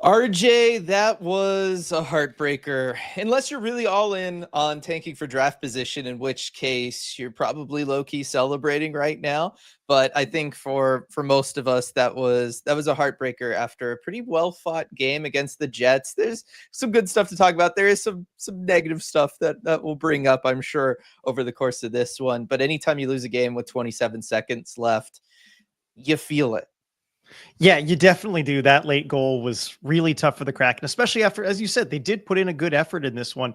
RJ, that was a heartbreaker. Unless you're really all in on tanking for draft position, in which case you're probably low key celebrating right now. But I think for most of us, that was a heartbreaker after a pretty well fought game against the Jets. There's some good stuff to talk about. There is some negative stuff that we'll bring up, I'm sure, over the course of this one. But anytime you lose a game with 27 seconds left, you feel it. Yeah, you definitely do. That late goal was really tough for the Kraken, especially after, as you said, they did put in a good effort in this one.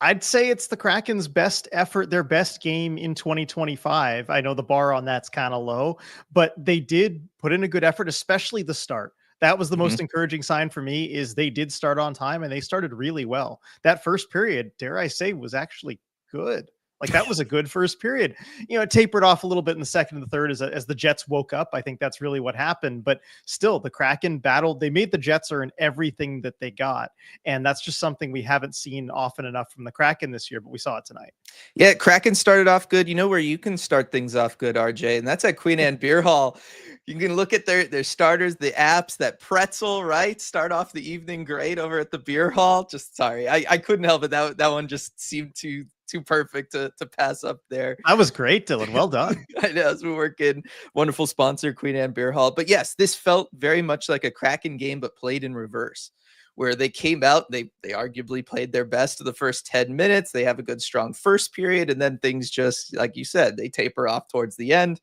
I'd say it's the Kraken's best effort, their best game in 2025. I know the bar on that's kind of low, but they did put in a good effort, especially the start. That was the Mhm. most encouraging sign for me is they did start on time and they started really well. That first period, dare I say, was actually good. Like that was a good first period. It tapered off a little bit in the second and the third as the Jets woke up. I think that's really what happened. But still, the Kraken battled. They made the Jets earn everything that they got. And that's just something we haven't seen often enough from the Kraken this year, but we saw it tonight. Yeah, Kraken started off good. You know where you can start things off good, RJ, and that's at Queen Anne Beer Hall. You can look at their starters, the apps, that pretzel, right? Start off the evening great over at the beer hall. Just sorry, I couldn't help it. That one just seemed too perfect to pass up there. That was great, Dylan. Well done. I know, as we work in wonderful sponsor, Queen Anne Beer Hall. But yes, this felt very much like a Kraken game, but played in reverse, where they came out, they arguably played their best of the first 10 minutes. They have a good, strong first period, and then things just, like you said, they taper off towards the end,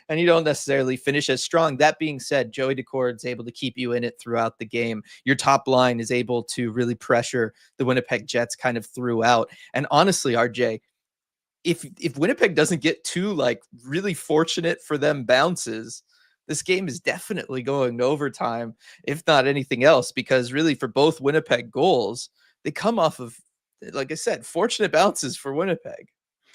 and you don't necessarily finish as strong. That being said, Joey Decord's able to keep you in it throughout the game. Your top line is able to really pressure the Winnipeg Jets kind of throughout. And honestly, RJ, if Winnipeg doesn't get two like really fortunate for them bounces, this game is definitely going to overtime, if not anything else, because really for both Winnipeg goals, they come off of, like I said, fortunate bounces for Winnipeg.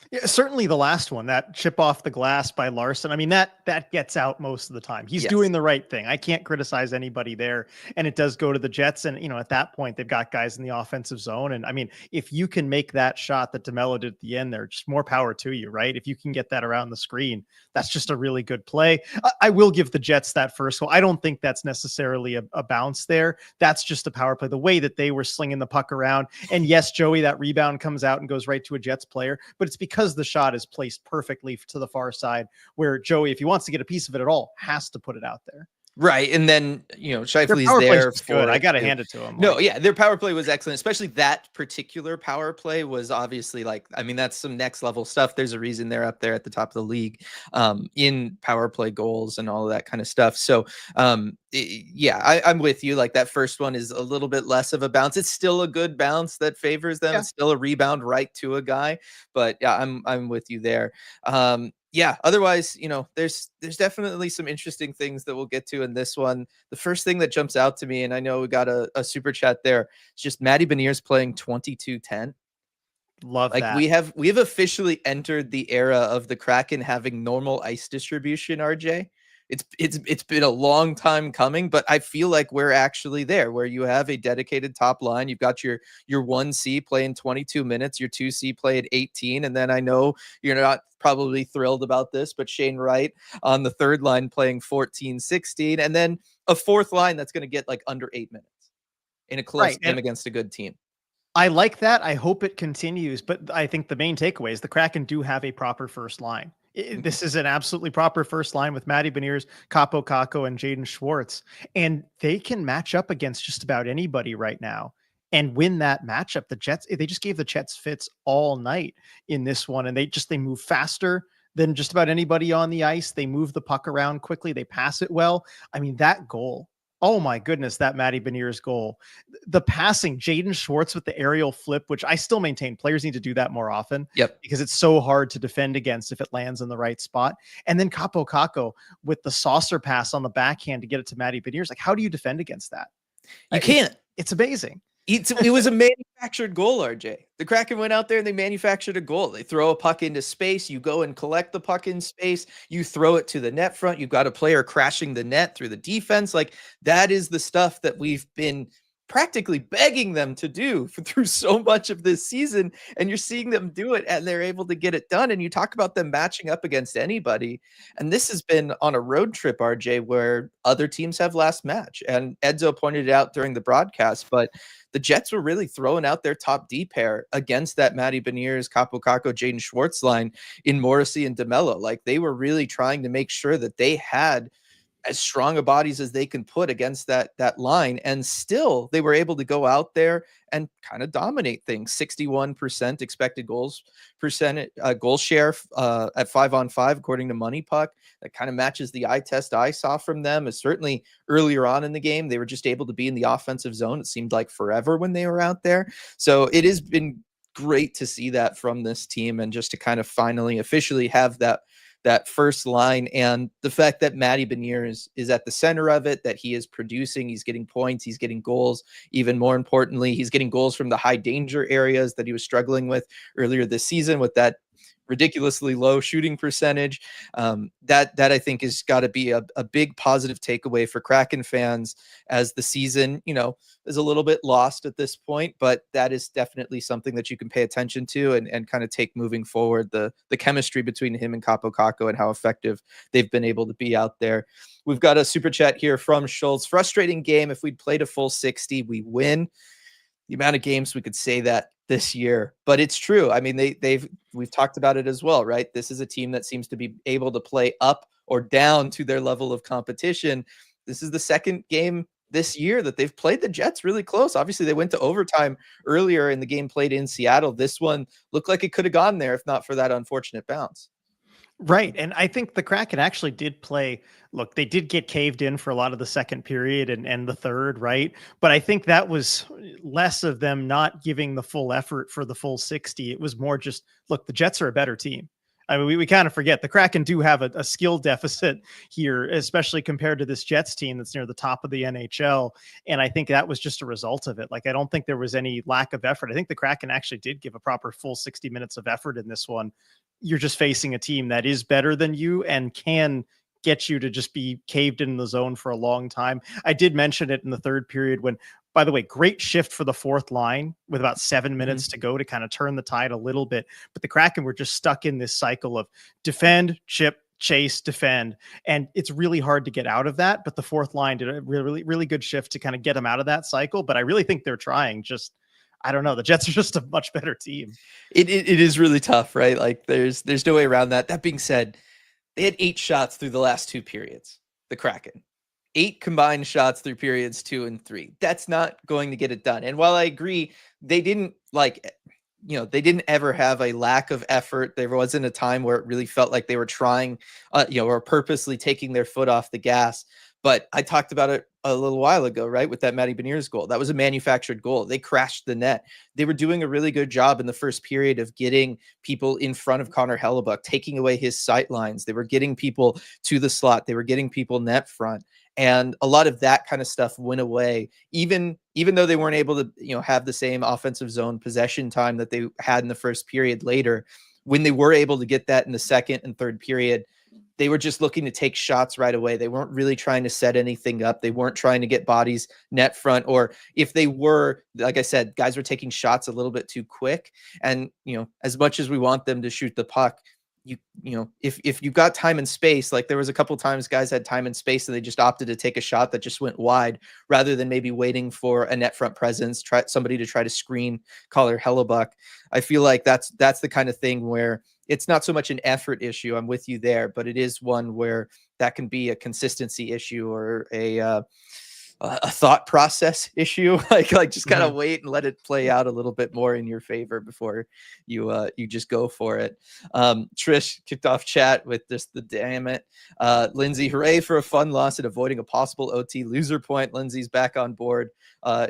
Yeah, certainly the last one, that chip off the glass by Larson. I mean, that gets out most of the time. He's Yes. doing the right thing. I can't criticize anybody there. And it does go to the Jets. And, at that point, they've got guys in the offensive zone. And I mean, if you can make that shot that DeMello did at the end there, just more power to you, right? If you can get that around the screen, that's just a really good play. I will give the Jets that first goal. I don't think that's necessarily a bounce there. That's just a power play. The way that they were slinging the puck around. And yes, Joey, that rebound comes out and goes right to a Jets player, but it's because the shot is placed perfectly to the far side where Joey, if he wants to get a piece of it at all, has to put it out there. Right. And then, Shifley's power there was for good. I it got to too. hand it to him. No, yeah, their power play was excellent, especially that particular power play was obviously that's some next level stuff. There's a reason they're up there at the top of the league in power play goals and all of that kind of stuff. So, I'm with you. Like that first one is a little bit less of a bounce. It's still a good bounce that favors them. Yeah. It's still a rebound right to a guy, but yeah, I'm with you there. Otherwise, there's definitely some interesting things that we'll get to in this one. The first thing that jumps out to me, and I know we got a super chat there, it's just Matty Beniers playing 22-10. Love Like that. we have officially entered the era of the Kraken having normal ice distribution, RJ. It's been a long time coming, but I feel like we're actually there where you have a dedicated top line. You've got your 1C playing 22 minutes, your 2C play at 18. And then I know you're not probably thrilled about this, but Shane Wright on the third line playing 14, 16, and then a fourth line that's going to get like under 8 minutes in a close game against a good team. I like that. I hope it continues, but I think the main takeaway is the Kraken do have a proper first line. This is an absolutely proper first line with Matty Beniers, Capo Caco, and Jaden Schwartz. And they can match up against just about anybody right now and win that matchup. The Jets, they just gave the Jets fits all night in this one. And they move faster than just about anybody on the ice. They move the puck around quickly. They pass it well. I mean, that goal. Oh my goodness, that Matty Beniers goal. The passing, Jaden Schwartz with the aerial flip, which I still maintain players need to do that more often. Yep. Because it's so hard to defend against if it lands in the right spot. And then Capo Caco with the saucer pass on the backhand to get it to Matty Beniers. Like, how do you defend against that? You can't. It's amazing. It was a manufactured goal, RJ. The Kraken went out there and they manufactured a goal. They throw a puck into space. You go and collect the puck in space. You throw it to the net front. You've got a player crashing the net through the defense. Like that is the stuff that we've been practically begging them to do through so much of this season, and you're seeing them do it and they're able to get it done. And you talk about them matching up against anybody, and this has been on a road trip, RJ, where other teams have last match, and Edzo pointed it out during the broadcast, but the Jets were really throwing out their top D pair against that Matty Beniers, Capo Caco, Jaden Schwartz line in Morrissey and DeMello. Like, they were really trying to make sure that they had as strong a bodies as they can put against that line, and still they were able to go out there and kind of dominate things. 61% expected goals percentage, goal share at 5-on-5 according to Money Puck. That kind of matches the eye test I saw from them. Is certainly earlier on in the game they were just able to be in the offensive zone. It seemed like forever when they were out there. So it has been great to see that from this team, and just to kind of finally officially have that first line, and the fact that Matty Beniers is at the center of it, that he is producing, he's getting points, he's getting goals. Even more importantly, he's getting goals from the high danger areas that he was struggling with earlier this season with that ridiculously low shooting percentage. That I think has got to be a big positive takeaway for Kraken fans, as the season, is a little bit lost at this point, but that is definitely something that you can pay attention to and kind of take moving forward, the chemistry between him and Capo Caco and how effective they've been able to be out there. We've got a super chat here from Schultz. Frustrating game. If we'd played a full 60, we win. The amount of games we could say that this year, but it's true. I mean, we've talked about it as well, right? This is a team that seems to be able to play up or down to their level of competition. This is the second game this year that they've played the Jets really close. Obviously, they went to overtime earlier in the game played in Seattle. This one looked like it could have gone there if not for that unfortunate bounce. Right. And I think the Kraken actually did play. Look, they did get caved in for a lot of the second period and the third, right? But I think that was less of them not giving the full effort for the full 60. It was more just, look, the Jets are a better team. I mean, we kind of forget the Kraken do have a skill deficit here, especially compared to this Jets team that's near the top of the NHL. And I think that was just a result of it. Like, I don't think there was any lack of effort. I think the Kraken actually did give a proper full 60 minutes of effort in this one. You're just facing a team that is better than you and can get you to just be caved in the zone for a long time. I did mention it in the third period when, by the way, great shift for the fourth line with about 7 minutes to go to kind of turn the tide a little bit. But the Kraken were just stuck in this cycle of defend, chip, chase, defend. And it's really hard to get out of that. But the fourth line did a really, really good shift to kind of get them out of that cycle. But I really think they're trying. Just, I don't know. The Jets are just a much better team. It is really tough, right? Like, there's no way around that. That being said, they had 8 shots through the last 2 periods, the Kraken. 8 combined shots through periods 2 and 3. That's not going to get it done. And while I agree, they didn't they didn't ever have a lack of effort. There wasn't a time where it really felt like they were trying, or purposely taking their foot off the gas. But I talked about it a little while ago, right? With that Matty Beniers goal. That was a manufactured goal. They crashed the net. They were doing a really good job in the first period of getting people in front of Connor Hellebuck, taking away his sight lines. They were getting people to the slot. They were getting people net front. And a lot of that kind of stuff went away, even though they weren't able to, have the same offensive zone possession time that they had in the first period later. When they were able to get that in the second and third period, they were just looking to take shots right away. They weren't really trying to set anything up. They weren't trying to get bodies net front, or if they were, like I said, guys were taking shots a little bit too quick. And, as much as we want them to shoot the puck, if you've got time and space, like there was a couple times guys had time and space and they just opted to take a shot that just went wide rather than maybe waiting for a net front presence, somebody to try to screen Connor Hellebuck. I feel like that's the kind of thing where it's not so much an effort issue. I'm with you there, but it is one where that can be a consistency issue or a thought process issue. like just kind of wait and let it play out a little bit more in your favor before you just go for it. Trish kicked off chat with just the damn it. Lindsay, hooray for a fun loss and avoiding a possible OT loser point. Lindsay's back on board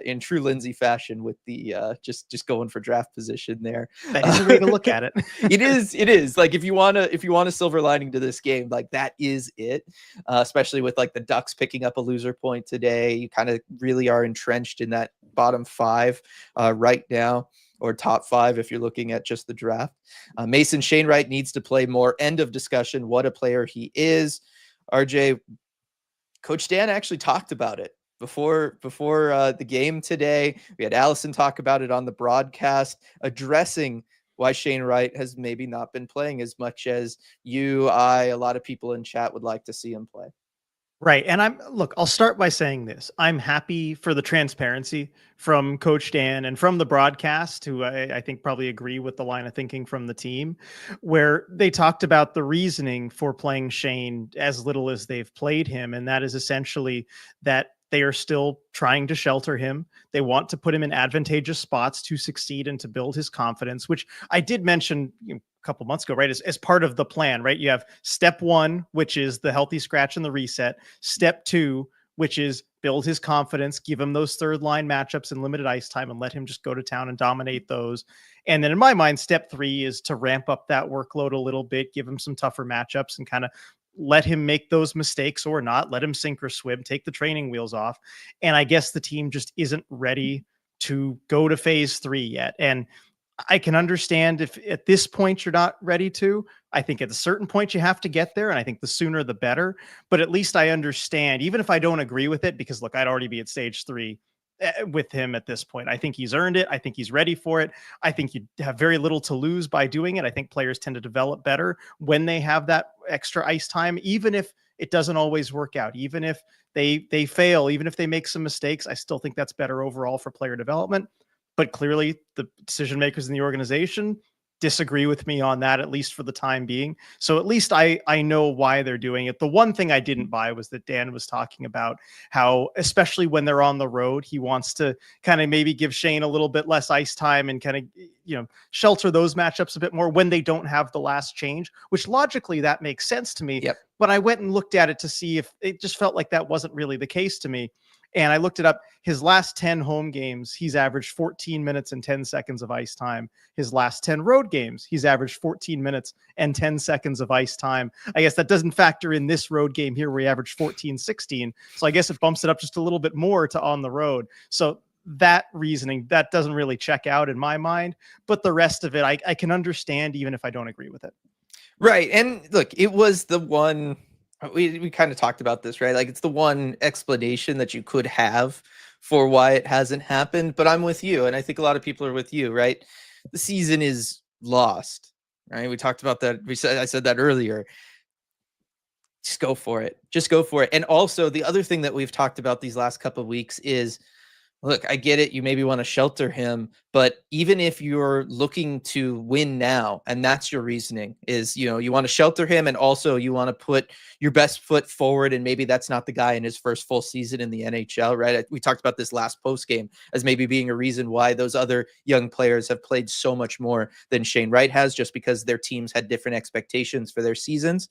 in true Lindsay fashion with the just going for draft position there. That is a way to look at it. It is like if you want a silver lining to this game, like that is it. Especially with like the Ducks picking up a loser point today. You kind of really are entrenched in that bottom 5 right now, or top 5 if you're looking at just the draft. Mason Wright needs to play more. End of discussion. What a player he is. RJ, Coach Dan actually talked about it before the game today. We had Allison talk about it on the broadcast, addressing why Shane Wright has maybe not been playing as much as you, a lot of people in chat would like to see him play. Right. And I'll start by saying this. I'm happy for the transparency from Coach Dan and from the broadcast, who I think probably agree with the line of thinking from the team, where they talked about the reasoning for playing Shane as little as they've played him. And that is essentially that they are still trying to shelter him. They want to put him in advantageous spots to succeed and to build his confidence, which I did mention couple months ago, right? As part of the plan, right? You have step 1, which is the healthy scratch and the reset. Step 2, which is build his confidence, give him those third line matchups and limited ice time and let him just go to town and dominate those. And then in my mind, step 3 is to ramp up that workload a little bit, give him some tougher matchups and kind of let him make those mistakes or not, let him sink or swim, take the training wheels off. And I guess the team just isn't ready to go to phase 3 yet. And I can understand if at this point you're not ready to. I think at a certain point you have to get there, and I think the sooner the better. But at least I understand, even if I don't agree with it, because look, I'd already be at stage 3 with him at this point. I think he's earned it. I think he's ready for it. I think you have very little to lose by doing it. I think players tend to develop better when they have that extra ice time, even if it doesn't always work out, even if they fail, even if they make some mistakes. I still think that's better overall for player development. But clearly the decision makers in the organization disagree with me on that, at least for the time being. So at least I know why they're doing it. The one thing I didn't buy was that Dan was talking about how, especially when they're on the road, he wants to kind of maybe give Shane a little bit less ice time and kind of, shelter those matchups a bit more when they don't have the last change, which logically that makes sense to me. Yep. But I went and looked at it to see if it just felt like that wasn't really the case to me. And I looked it up. His last 10 home games, he's averaged 14 minutes and 10 seconds of ice time. His last 10 road games, he's averaged 14 minutes and 10 seconds of ice time. I guess that doesn't factor in this road game here where he averaged 14, 16. So I guess it bumps it up just a little bit more to on the road. So that reasoning, that doesn't really check out in my mind. But the rest of it, I can understand even if I don't agree with it. Right. And look, it was the one... We kind of talked about this, right? Like it's the one explanation that you could have for why it hasn't happened, but I'm with you. And I think a lot of people are with you, right? The season is lost, right? We talked about that. I said that earlier. Just go for it. Just go for it. And also the other thing that we've talked about these last couple of weeks is, look, I get it. You maybe want to shelter him, but even if you're looking to win now, and that's your reasoning is, you want to shelter him and also you want to put your best foot forward. And maybe that's not the guy in his first full season in the NHL, right? We talked about this last post game as maybe being a reason why those other young players have played so much more than Shane Wright has, just because their teams had different expectations for their seasons.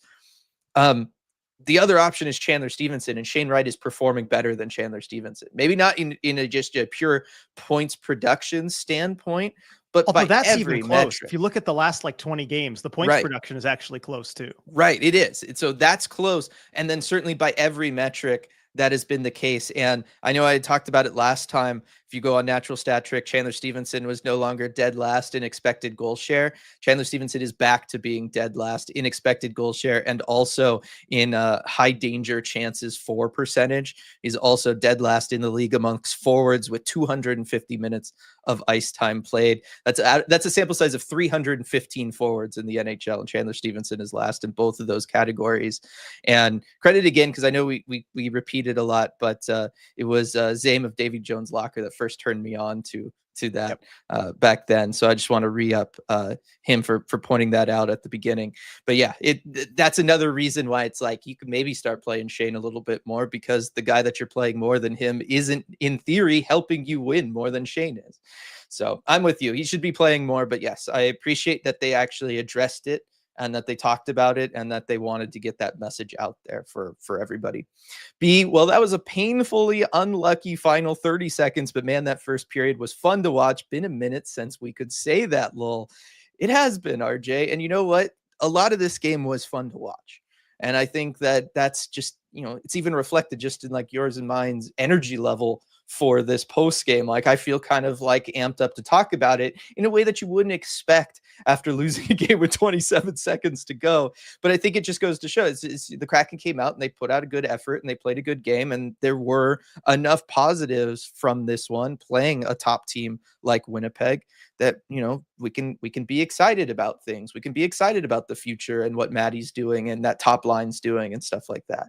The other option is Chandler Stevenson, and Shane Wright is performing better than Chandler Stevenson. Maybe not in just a pure points production standpoint, but although by that's every even close. metric. If you look at the last 20 games, the points production is actually close too. Right, it is. So that's close. And then certainly by every metric, that has been the case. And I know I had talked about it last time. If you go on Natural Stat Trick, Chandler Stevenson was no longer dead last in expected goal share. Chandler Stevenson is back to being dead last in expected goal share and also in high danger chances for percentage. He's also dead last in the league amongst forwards with 250 minutes of ice time played. That's a sample size of 315 forwards in the NHL, and Chandler Stevenson is last in both of those categories. And credit again, because I know we repeat it a lot, but it was Zame of Davy Jones Locker that first turned me on to that back then. So I just want to re-up him for pointing that out at the beginning. But yeah, that's another reason why it's like you could maybe start playing Shane a little bit more, because the guy that you're playing more than him isn't in theory helping you win more than Shane is. So I'm with you. He should be playing more, but yes, I appreciate that they actually addressed it and that they talked about it and that they wanted to get that message out there for everybody. Well, that was a painfully unlucky final 30 seconds, but man, that first period was fun to watch. Been a minute since we could say that, lol. It has been, RJ. And you know what? A lot of this game was fun to watch. And I think that that's just, it's even reflected just in like yours and mine's energy level for this post game. Like I feel kind of like amped up to talk about it in a way that you wouldn't expect after losing a game with 27 seconds to go. But I think it just goes to show the Kraken came out and they put out a good effort and they played a good game. And there were enough positives from this one, playing a top team like Winnipeg, that, you know, we can be excited about things. We can be excited about the future and what Maddie's doing and that top line's doing and stuff like that.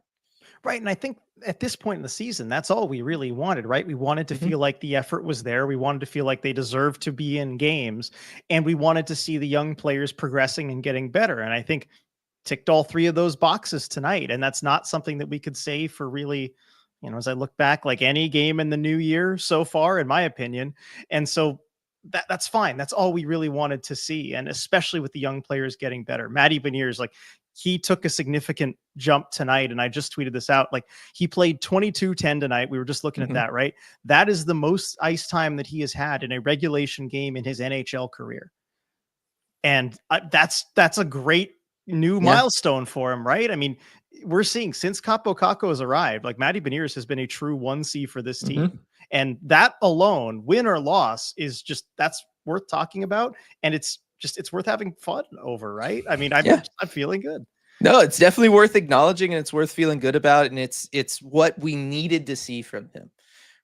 Right. And I think at this point in the season, that's all we really wanted, right? We wanted to feel like the effort was there. We wanted to feel like they deserved to be in games. And we wanted to see the young players progressing and getting better. And I think ticked all three of those boxes tonight. And that's not something that we could say for really, you know, as I look back, like any game in the new year so far, in my opinion. And so that's fine. That's all we really wanted to see. And especially with the young players getting better. Matty Beniers, like, he took a significant jump tonight. And I just tweeted this out. Like, he played 22-10 tonight. We were just looking at that, right? That is the most ice time that he has had in a regulation game in his NHL career. And that's a great new milestone for him, right? I mean, we're seeing since Capo Caco has arrived, like, Matty Beniers has been a true 1C for this team. And that alone, win or loss, is just, that's worth talking about. And it's worth having fun over, right? I mean, I'm feeling good. No, it's definitely worth acknowledging, and it's worth feeling good about. And it's what we needed to see from him.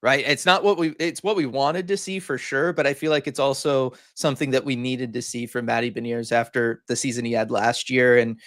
Right. It's what we wanted to see for sure. But I feel like it's also something that we needed to see from Matty Beniers after the season he had last year and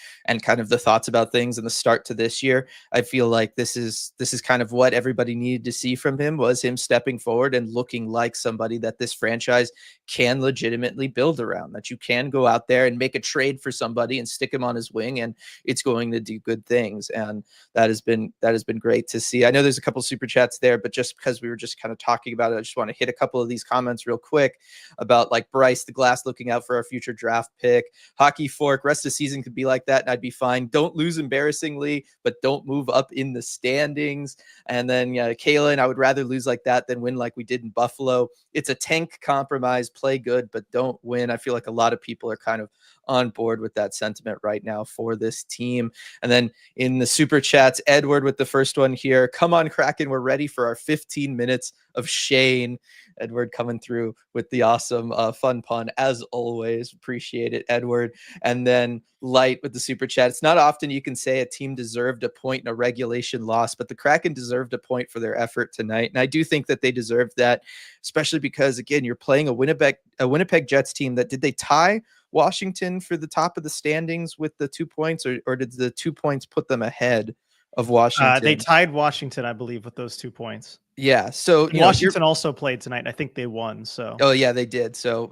kind of the thoughts about things and the start to this year. I feel like this is kind of what everybody needed to see from him, was him stepping forward and looking like somebody that this franchise can legitimately build around, that you can go out there and make a trade for somebody and stick him on his wing and it's going to do good things. And that has been great to see. I know there's a couple super chats there, but just because we were just kind of talking about it, I just want to hit a couple of these comments real quick about, like, Bryce the Glass looking out for our future draft pick. Hockey Fork, rest of the season could be like that and I'd be fine. Don't lose embarrassingly, but don't move up in the standings. And then Kaylin, I would rather lose like that than win like we did in Buffalo. It's a tank compromise, play good, but don't win. I feel like a lot of people are kind of on board with that sentiment right now for this team. And then in the super chats, Edward with the first one here. Come on, Kraken, we're ready for our 15 minutes of Shane. Edward coming through with the awesome fun pun as always. Appreciate it, Edward. And then Light with the super chat. It's not often you can say a team deserved a point in a regulation loss, but the Kraken deserved a point for their effort tonight. And I do think that they deserved that, especially because, again, you're playing a Winnipeg Jets team that, did they tie Washington for the top of the standings with the 2 points, or did the 2 points put them ahead of Washington? They tied Washington, I believe, with those 2 points. Yeah. So Washington also played tonight, and I think they won. So. Oh yeah, they did. So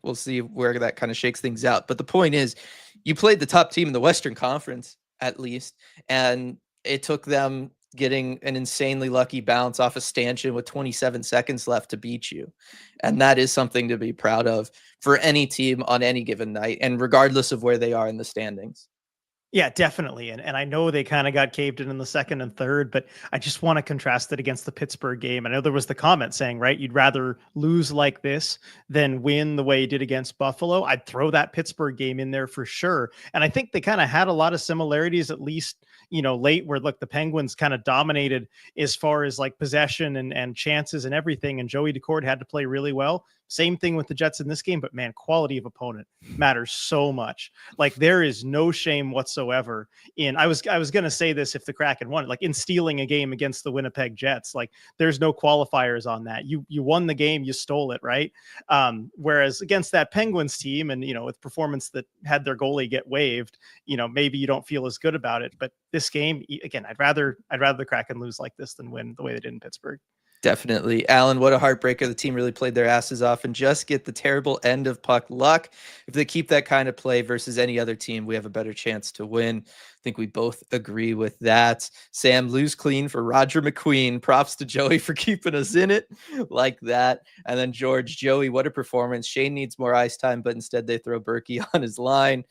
we'll see where that kind of shakes things out. But the point is, you played the top team in the Western Conference at least, and it took them getting an insanely lucky bounce off a stanchion with 27 seconds left to beat you. And that is something to be proud of for any team on any given night, and regardless of where they are in the standings. Yeah, definitely. And I know they kind of got caved in the second and third, but I just want to contrast it against the Pittsburgh game. I know there was the comment saying, right, you'd rather lose like this than win the way you did against Buffalo. I'd throw that Pittsburgh game in there for sure. And I think they kind of had a lot of similarities, at least, late, where, look, the Penguins kind of dominated as far as like possession and chances and everything. And Joey Decord had to play really well. Same thing with the Jets in this game, but man, quality of opponent matters so much. Like, there is no shame whatsoever in, I was going to say this if the Kraken won, like, in stealing a game against the Winnipeg Jets. Like, there's no qualifiers on that. You won the game, you stole it, right? Whereas against that Penguins team, and with performance that had their goalie get waived, maybe you don't feel as good about it. But this game, again, I'd rather the Kraken lose like this than win the way they did in Pittsburgh. Definitely. Alan, what a heartbreaker. The team really played their asses off and just get the terrible end of puck luck. If they keep that kind of play versus any other team, we have a better chance to win. I think we both agree with that. Sam, lose clean for Roger McQueen. Props to Joey for keeping us in it like that. And then George, Joey, what a performance. Shane needs more ice time, but instead they throw Berkey on his line.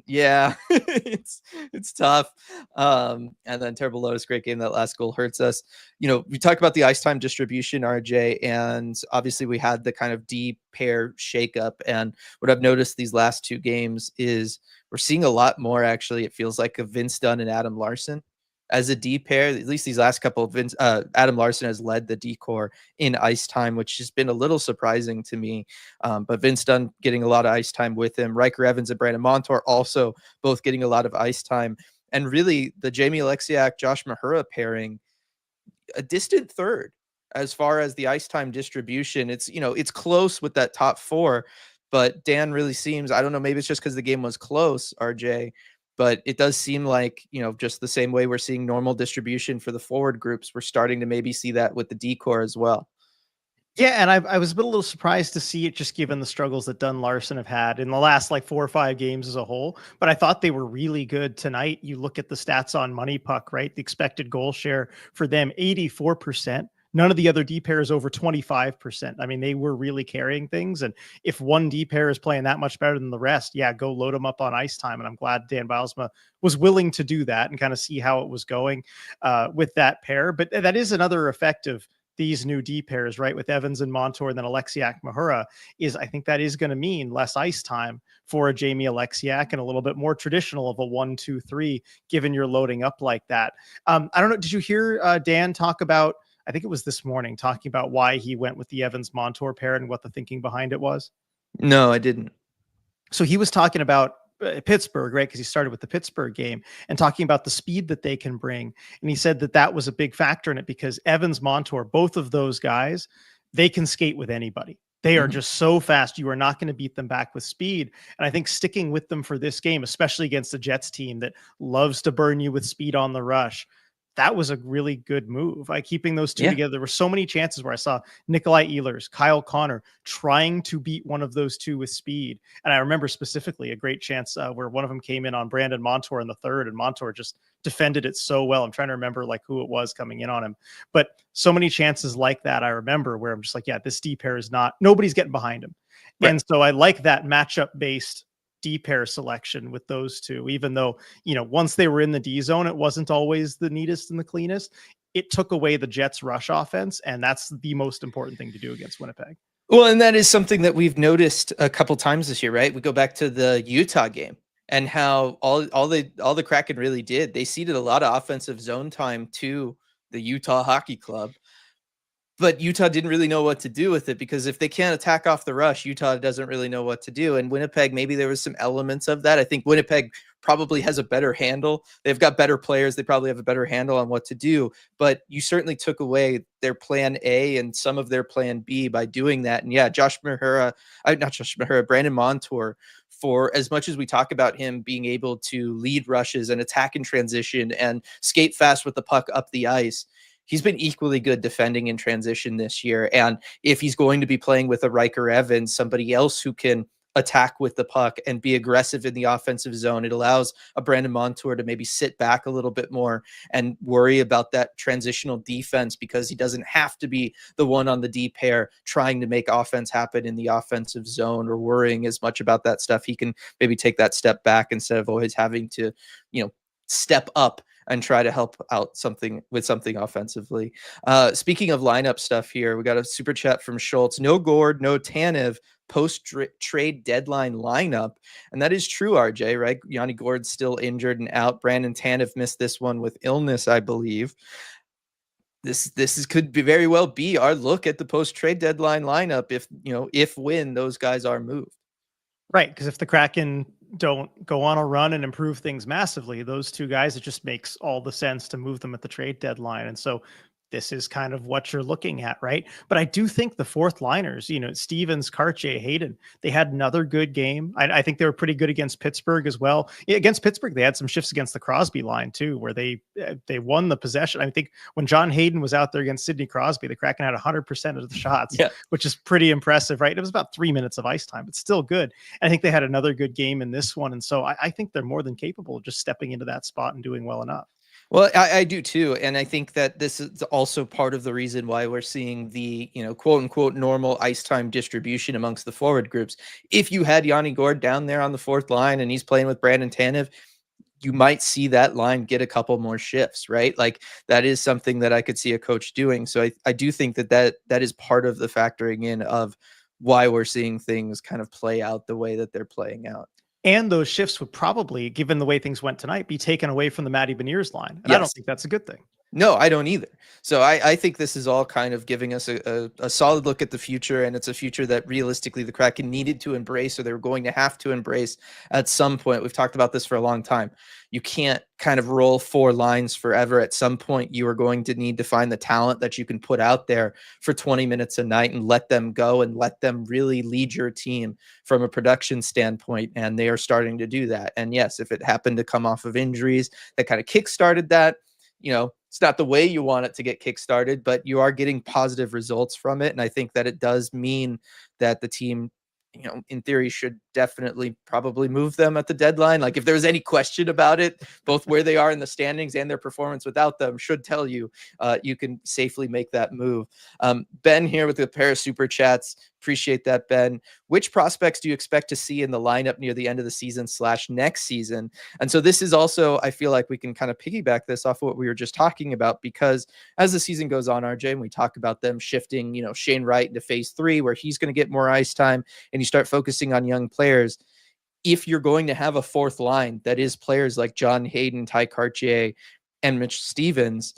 Yeah, it's tough. And then Terrible Lotus, great game. That last goal hurts us. We talked about the ice time distribution, RJ, and obviously we had the kind of D pair shakeup. And what I've noticed these last two games is we're seeing a lot more, actually, it feels like, of Vince Dunn and Adam Larson as a D pair. At least these last couple of Adam Larson has led the D core in ice time, which has been a little surprising to me. But Vince Dunn getting a lot of ice time with him. Riker Evans and Brandon Montour also both getting a lot of ice time. And really the Jamie Alexiak, Josh Mahura pairing, a distant third as far as the ice time distribution. It's, it's close with that top four, but Dan really seems, I don't know, maybe it's just because the game was close, RJ, but it does seem like, just the same way we're seeing normal distribution for the forward groups, we're starting to maybe see that with the D-core as well. Yeah, and I was a little surprised to see it, just given the struggles that Dunn Larson have had in the last like 4 or 5 games as a whole. But I thought they were really good tonight. You look at the stats on Money Puck, right? The expected goal share for them, 84%. None of the other D pairs over 25%. I mean, they were really carrying things. And if one D pair is playing that much better than the rest, yeah, go load them up on ice time. And I'm glad Dan Bylsma was willing to do that and kind of see how it was going with that pair. But that is another effect of these new D pairs, right? With Evans and Montour and then Alexiak Mahura, is I think that is going to mean less ice time for a Jamie Alexiak and a little bit more traditional of a 1-2-3, given you're loading up like that. I don't know. Did you hear Dan talk about, I think it was this morning, talking about why he went with the Evans Montour pair and what the thinking behind it was? No, I didn't. So he was talking about Pittsburgh, right? Because he started with the Pittsburgh game and talking about the speed that they can bring. And he said that that was a big factor in it because Evans, Montour, both of those guys, they can skate with anybody. They are just so fast. You are not going to beat them back with speed. And I think sticking with them for this game, especially against the Jets team that loves to burn you with speed on the rush, that was a really good move. By keeping those two together, there were so many chances where I saw Nikolai Ehlers, Kyle Connor trying to beat one of those two with speed. And I remember specifically a great chance where one of them came in on Brandon Montour in the third, and Montour just defended it so well. I'm trying to remember like who it was coming in on him, but so many chances like that I remember where I'm just like, yeah, this D pair is not, nobody's getting behind him. Right. And so I like that matchup based D pair selection with those two, even though, once they were in the D zone, it wasn't always the neatest and the cleanest. It took away the Jets rush offense. And that's the most important thing to do against Winnipeg. Well, and that is something that we've noticed a couple times this year, right? We go back to the Utah game and how all the Kraken really did. They ceded a lot of offensive zone time to the Utah Hockey Club. But Utah didn't really know what to do with it because if they can't attack off the rush, Utah doesn't really know what to do. And Winnipeg, maybe there was some elements of that. I think Winnipeg probably has a better handle. They've got better players. They probably have a better handle on what to do. But you certainly took away their plan A and some of their plan B by doing that. And yeah, Brandon Montour, for as much as we talk about him being able to lead rushes and attack in transition and skate fast with the puck up the ice, he's been equally good defending in transition this year. And if he's going to be playing with a Riker Evans, somebody else who can attack with the puck and be aggressive in the offensive zone, it allows a Brandon Montour to maybe sit back a little bit more and worry about that transitional defense because he doesn't have to be the one on the D pair trying to make offense happen in the offensive zone or worrying as much about that stuff. He can maybe take that step back instead of always having to, step up and try to help out something offensively. Speaking of lineup stuff here, we got a super chat from Schultz. No Gord, no Tanev post-trade deadline lineup. And that is true, RJ, right? Yanni Gord's still injured and out. Brandon Tanev missed this one with illness, I believe. This could be very well be our look at the post-trade deadline lineup if when those guys are moved. Right, because if the Kraken don't go on a run and improve things massively, those two guys, it just makes all the sense to move them at the trade deadline. And so this is kind of what you're looking at, right? But I do think the fourth liners, Stevens, Cartier, Hayden, they had another good game. I think they were pretty good against Pittsburgh as well. Yeah, against Pittsburgh, they had some shifts against the Crosby line too, where they won the possession. I think when John Hayden was out there against Sidney Crosby, the Kraken had 100% of the shots, which is pretty impressive, right? It was about 3 minutes of ice time, but still good. And I think they had another good game in this one. And so I think they're more than capable of just stepping into that spot and doing well enough. Well, I do too. And I think that this is also part of the reason why we're seeing the, quote unquote, normal ice time distribution amongst the forward groups. If you had Yanni Gord down there on the fourth line and he's playing with Brandon Tanev, you might see that line get a couple more shifts, right? Like that is something that I could see a coach doing. So I do think that is part of the factoring in of why we're seeing things kind of play out the way that they're playing out. And those shifts would probably, given the way things went tonight, be taken away from the Matty Beniers line. And I don't Yes. think that's a good thing. No, I don't either. So I think this is all kind of giving us a solid look at the future, and it's a future that realistically the Kraken needed to embrace, or they were going to have to embrace at some point. We've talked about this for a long time. You can't kind of roll 4 lines forever. At some point, you are going to need to find the talent that you can put out there for 20 minutes a night and let them go and let them really lead your team from a production standpoint. And they are starting to do that. And yes, if it happened to come off of injuries that kind of kickstarted that, it's not the way you want it to get kickstarted, but you are getting positive results from it. And I think that it does mean that the team, in theory, should definitely probably move them at the deadline. Like if there was any question about it, both where they are in the standings and their performance without them should tell you, you can safely make that move. Ben here with a pair of super chats. Appreciate that, Ben. Which prospects do you expect to see in the lineup near the end of the season / next season? And so this is also, I feel like we can kind of piggyback this off of what we were just talking about, because as the season goes on, RJ, and we talk about them shifting, Shane Wright into phase 3, where he's going to get more ice time, and you start focusing on young players. If you're going to have a 4th line that is players like John Hayden, Ty Cartier, and Mitch Stevens,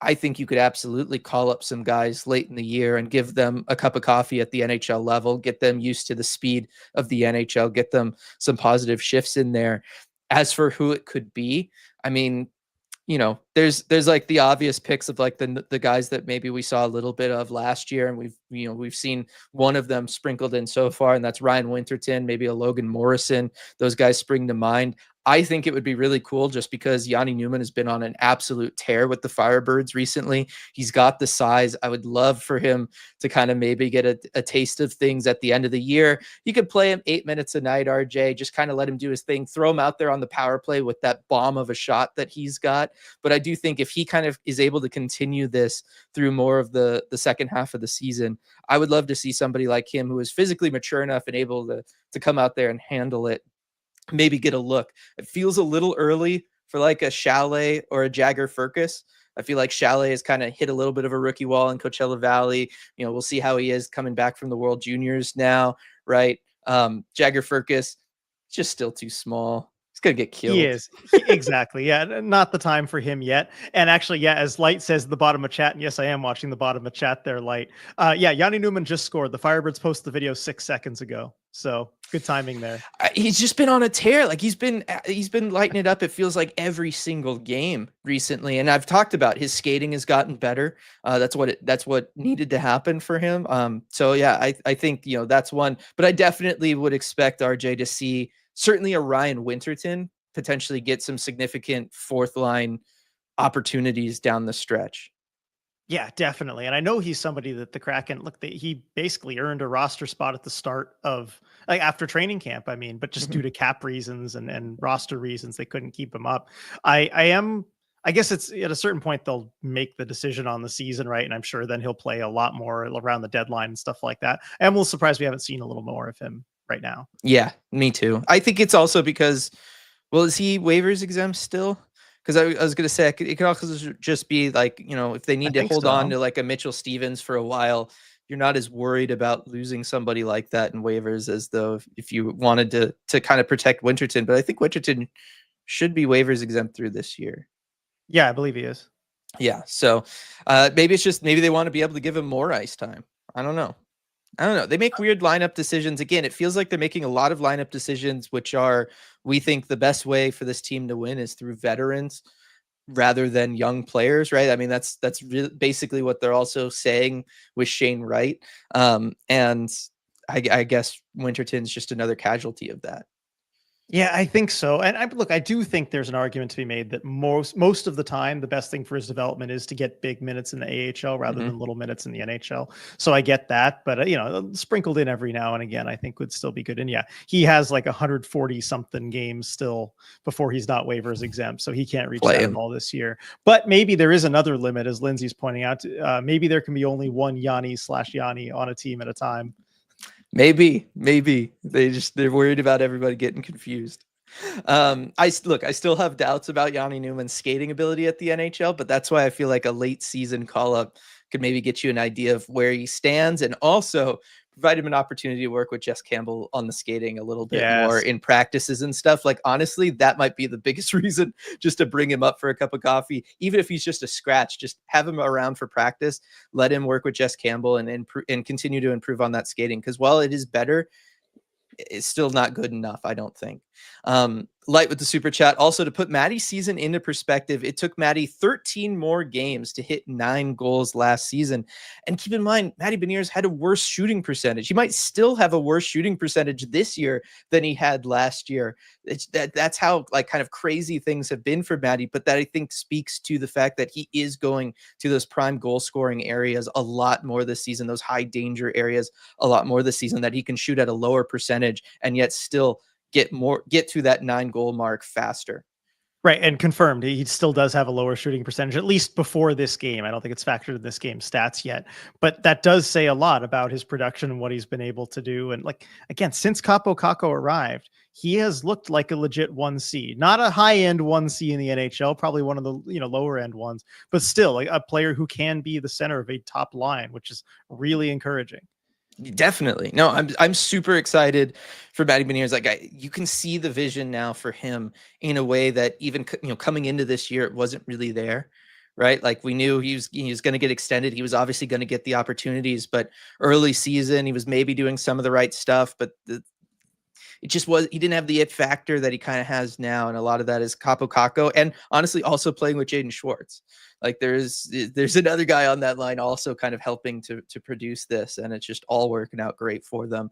I think you could absolutely call up some guys late in the year and give them a cup of coffee at the NHL level, get them used to the speed of the NHL, get them some positive shifts in there. As for who it could be, I mean, there's like the obvious picks of like the guys that maybe we saw a little bit of last year, and we've seen one of them sprinkled in so far, and that's Ryan Winterton, maybe a Logan Morrison. Those guys spring to mind. I think it would be really cool just because Yanni Newman has been on an absolute tear with the Firebirds recently. He's got the size. I would love for him to kind of maybe get a taste of things at the end of the year. You could play him 8 minutes a night, RJ, just kind of let him do his thing, throw him out there on the power play with that bomb of a shot that he's got. But I do think if he kind of is able to continue this through more of the second half of the season, I would love to see somebody like him who is physically mature enough and able to come out there and handle it, maybe get a look. It feels a little early for like a Chalet or a Jagger Firkus. I feel like Chalet has kind of hit a little bit of a rookie wall in Coachella Valley. We'll see how he is coming back from the World Juniors now, right? Jagger Firkus, just still too small. He's going to get killed. He is. Exactly. Yeah. Not the time for him yet. And actually, yeah, as Light says at the bottom of chat, and yes, I am watching the bottom of chat there, Light. Yeah, Yanni Newman just scored. The Firebirds posted the video 6 seconds ago. So good timing there. He's just been on a tear. Like he's been lighting it up. It feels like every single game recently. And I've talked about his skating has gotten better. That's what needed to happen for him. So yeah, I think, that's one, but I definitely would expect RJ to see certainly a Ryan Winterton potentially get some significant 4th line opportunities down the stretch. Yeah, definitely. And I know he's somebody that the Kraken, he basically earned a roster spot at the start of, like, after training camp. I mean, but just due to cap reasons and roster reasons, they couldn't keep him up. I guess it's at a certain point, they'll make the decision on the season, right? And I'm sure then he'll play a lot more around the deadline and stuff like that. I'm a little surprised we haven't seen a little more of him right now. Yeah, me too. I think it's also because, well, is he waivers exempt still? Because I was going to say, it could also just be like, if they need to hold on to like a Mitchell Stevens for a while, you're not as worried about losing somebody like that in waivers as though if you wanted to kind of protect Winterton. But I think Winterton should be waivers exempt through this year. Yeah, I believe he is. Yeah. So maybe they want to be able to give him more ice time. I don't know. They make weird lineup decisions. Again, it feels like they're making a lot of lineup decisions, which are, we think the best way for this team to win is through veterans rather than young players, right? I mean, that's basically what they're also saying with Shane Wright. And I guess Winterton's just another casualty of that. Yeah, I think so. And I do think there's an argument to be made that most of the time, the best thing for his development is to get big minutes in the AHL rather than little minutes in the NHL. So I get that, but sprinkled in every now and again, I think would still be good. And yeah, he has like 140 something games still before he's not waivers exempt, so he can't reach that at all this year. But maybe there is another limit, as Lindsay's pointing out. Maybe there can be only one Yanni on a team at a time. Maybe they're worried about everybody getting confused. I still have doubts about Yanni Newman's skating ability at the NHL, but that's why I feel like a late season call up could maybe get you an idea of where he stands, and also provide him an opportunity to work with Jess Campbell on the skating a little bit more Yes. in practices and stuff. Like, honestly, that might be the biggest reason just to bring him up for a cup of coffee, even if he's just a scratch. Just have him around for practice, let him work with Jess Campbell and continue to improve on that skating. Because while it is better, it's still not good enough, I don't think. Light with the super chat. Also, to put Maddie's season into perspective, it took Maddie 13 more games to hit 9 goals last season. And keep in mind, Maddie Beniers had a worse shooting percentage. He might still have a worse shooting percentage this year than he had last year. That's how like kind of crazy things have been for Maddie. But that I think speaks to the fact that he is going to those prime goal scoring areas a lot more this season, those high danger areas a lot more this season, that he can shoot at a lower percentage and yet still get to that 9 goal mark faster. Right, and confirmed, he still does have a lower shooting percentage, at least before this game. I don't think it's factored in this game's stats yet, but that does say a lot about his production and what he's been able to do. And like, again, since Capo Caco arrived, he has looked like a legit 1C, not a high-end 1C in the NHL, probably one of the lower-end ones, but still like a player who can be the center of a top line, which is really encouraging. Definitely. No, I'm super excited for Maddie Beniers. Like, you can see the vision now for him in a way that even coming into this year, it wasn't really there, right? Like, we knew he was going to get extended. He was obviously going to get the opportunities, but early season he was maybe doing some of the right stuff, but it just he didn't have the it factor that he kind of has now, and a lot of that is Capo Caco, and honestly also playing with Jaden Schwartz. Like, there's another guy on that line also kind of helping to produce this, and it's just all working out great for them.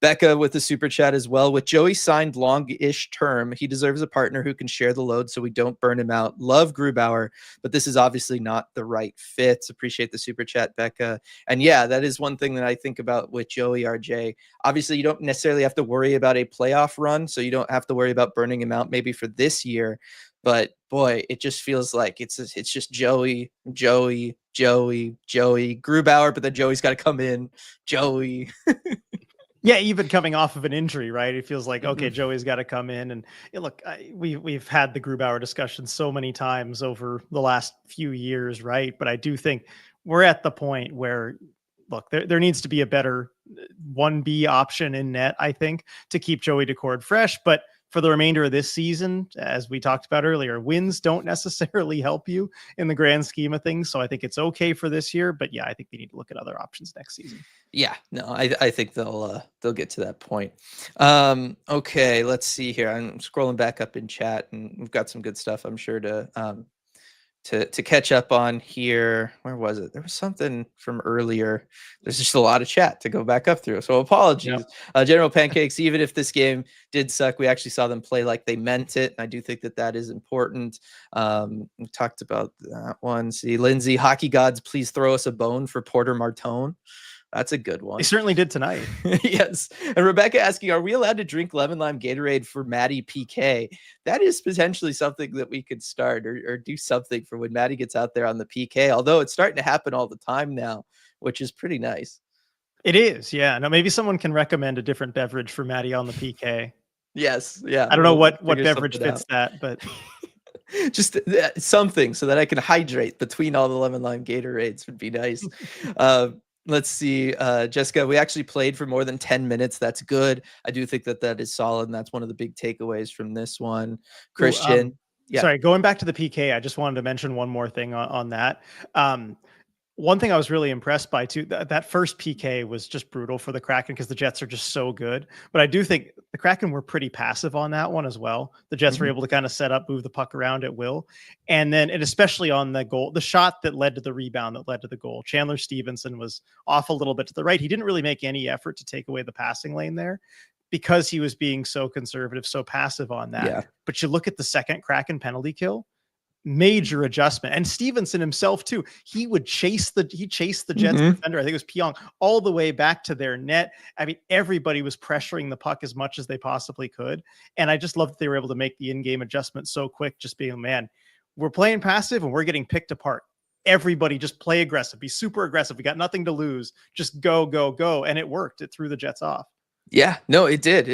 Becca with the super chat as well. With Joey signed long-ish term, he deserves a partner who can share the load so we don't burn him out. Love Grubauer, but this is obviously not the right fit. Appreciate the super chat, Becca. And yeah, that is one thing that I think about with Joey RJ. Obviously, you don't necessarily have to worry about a playoff run, so you don't have to worry about burning him out maybe for this year. But boy, it just feels like it's just Joey, Grubauer, but then Joey's got to come in. Joey. Yeah, even coming off of an injury, right? It feels like, okay, Joey's got to come in. And look, we've had the Grubauer discussion so many times over the last few years, right? But I do think we're at the point where, look, there needs to be a better 1B option in net, I think, to keep Joey Daccord fresh. But for the remainder of this season, as we talked about earlier, wins don't necessarily help you in the grand scheme of things. So I think it's okay for this year, but yeah, I think they need to look at other options next season. Yeah, no, I think they'll get to that point. Okay, let's see here. I'm scrolling back up in chat, and we've got some good stuff, I'm sure, to catch up on here. Where was it? There was something from earlier. There's just a lot of chat to go back up through, so apologies. Yep. General Pancakes, even if this game did suck, we actually saw them play like they meant it, and I do think that is important. We talked about that one. See, Lindsay, hockey gods, please throw us a bone for Porter Martone. That's a good one. They certainly did tonight. Yes. And Rebecca asking, are we allowed to drink lemon lime Gatorade for Maddie PK? That is potentially something that we could start or do something for when Maddie gets out there on the PK, although it's starting to happen all the time now, which is pretty nice. It is. Yeah. No, maybe someone can recommend a different beverage for Maddie on the PK. Yes. Yeah. I don't know what beverage fits that, but just something so that I can hydrate between all the lemon lime Gatorades would be nice. Let's see, Jessica, we actually played for more than 10 minutes. That's good. I do think that is solid, and that's one of the big takeaways from this one. Christian. Yeah. Sorry, going back to the PK, I just wanted to mention one more thing on that. One thing I was really impressed by too, that first PK was just brutal for the Kraken because the Jets are just so good. But I do think the Kraken were pretty passive on that one as well. The Jets were able to kind of set up, move the puck around at will. And especially on the goal, the shot that led to the rebound that led to the goal, Chandler Stevenson was off a little bit to the right. He didn't really make any effort to take away the passing lane there because he was being so conservative, so passive on that. Yeah. But you look at the second Kraken penalty kill, major adjustment. And Stevenson himself too, he chased the Jets defender, I think it was Pionk, all the way back to their net. I mean, everybody was pressuring the puck as much as they possibly could. And I just love that they were able to make the in-game adjustment so quick, just being, man, we're playing passive and we're getting picked apart. Everybody just play aggressive, be super aggressive. We got nothing to lose. Just go. And it worked. It threw the Jets off. Yeah, no, it did.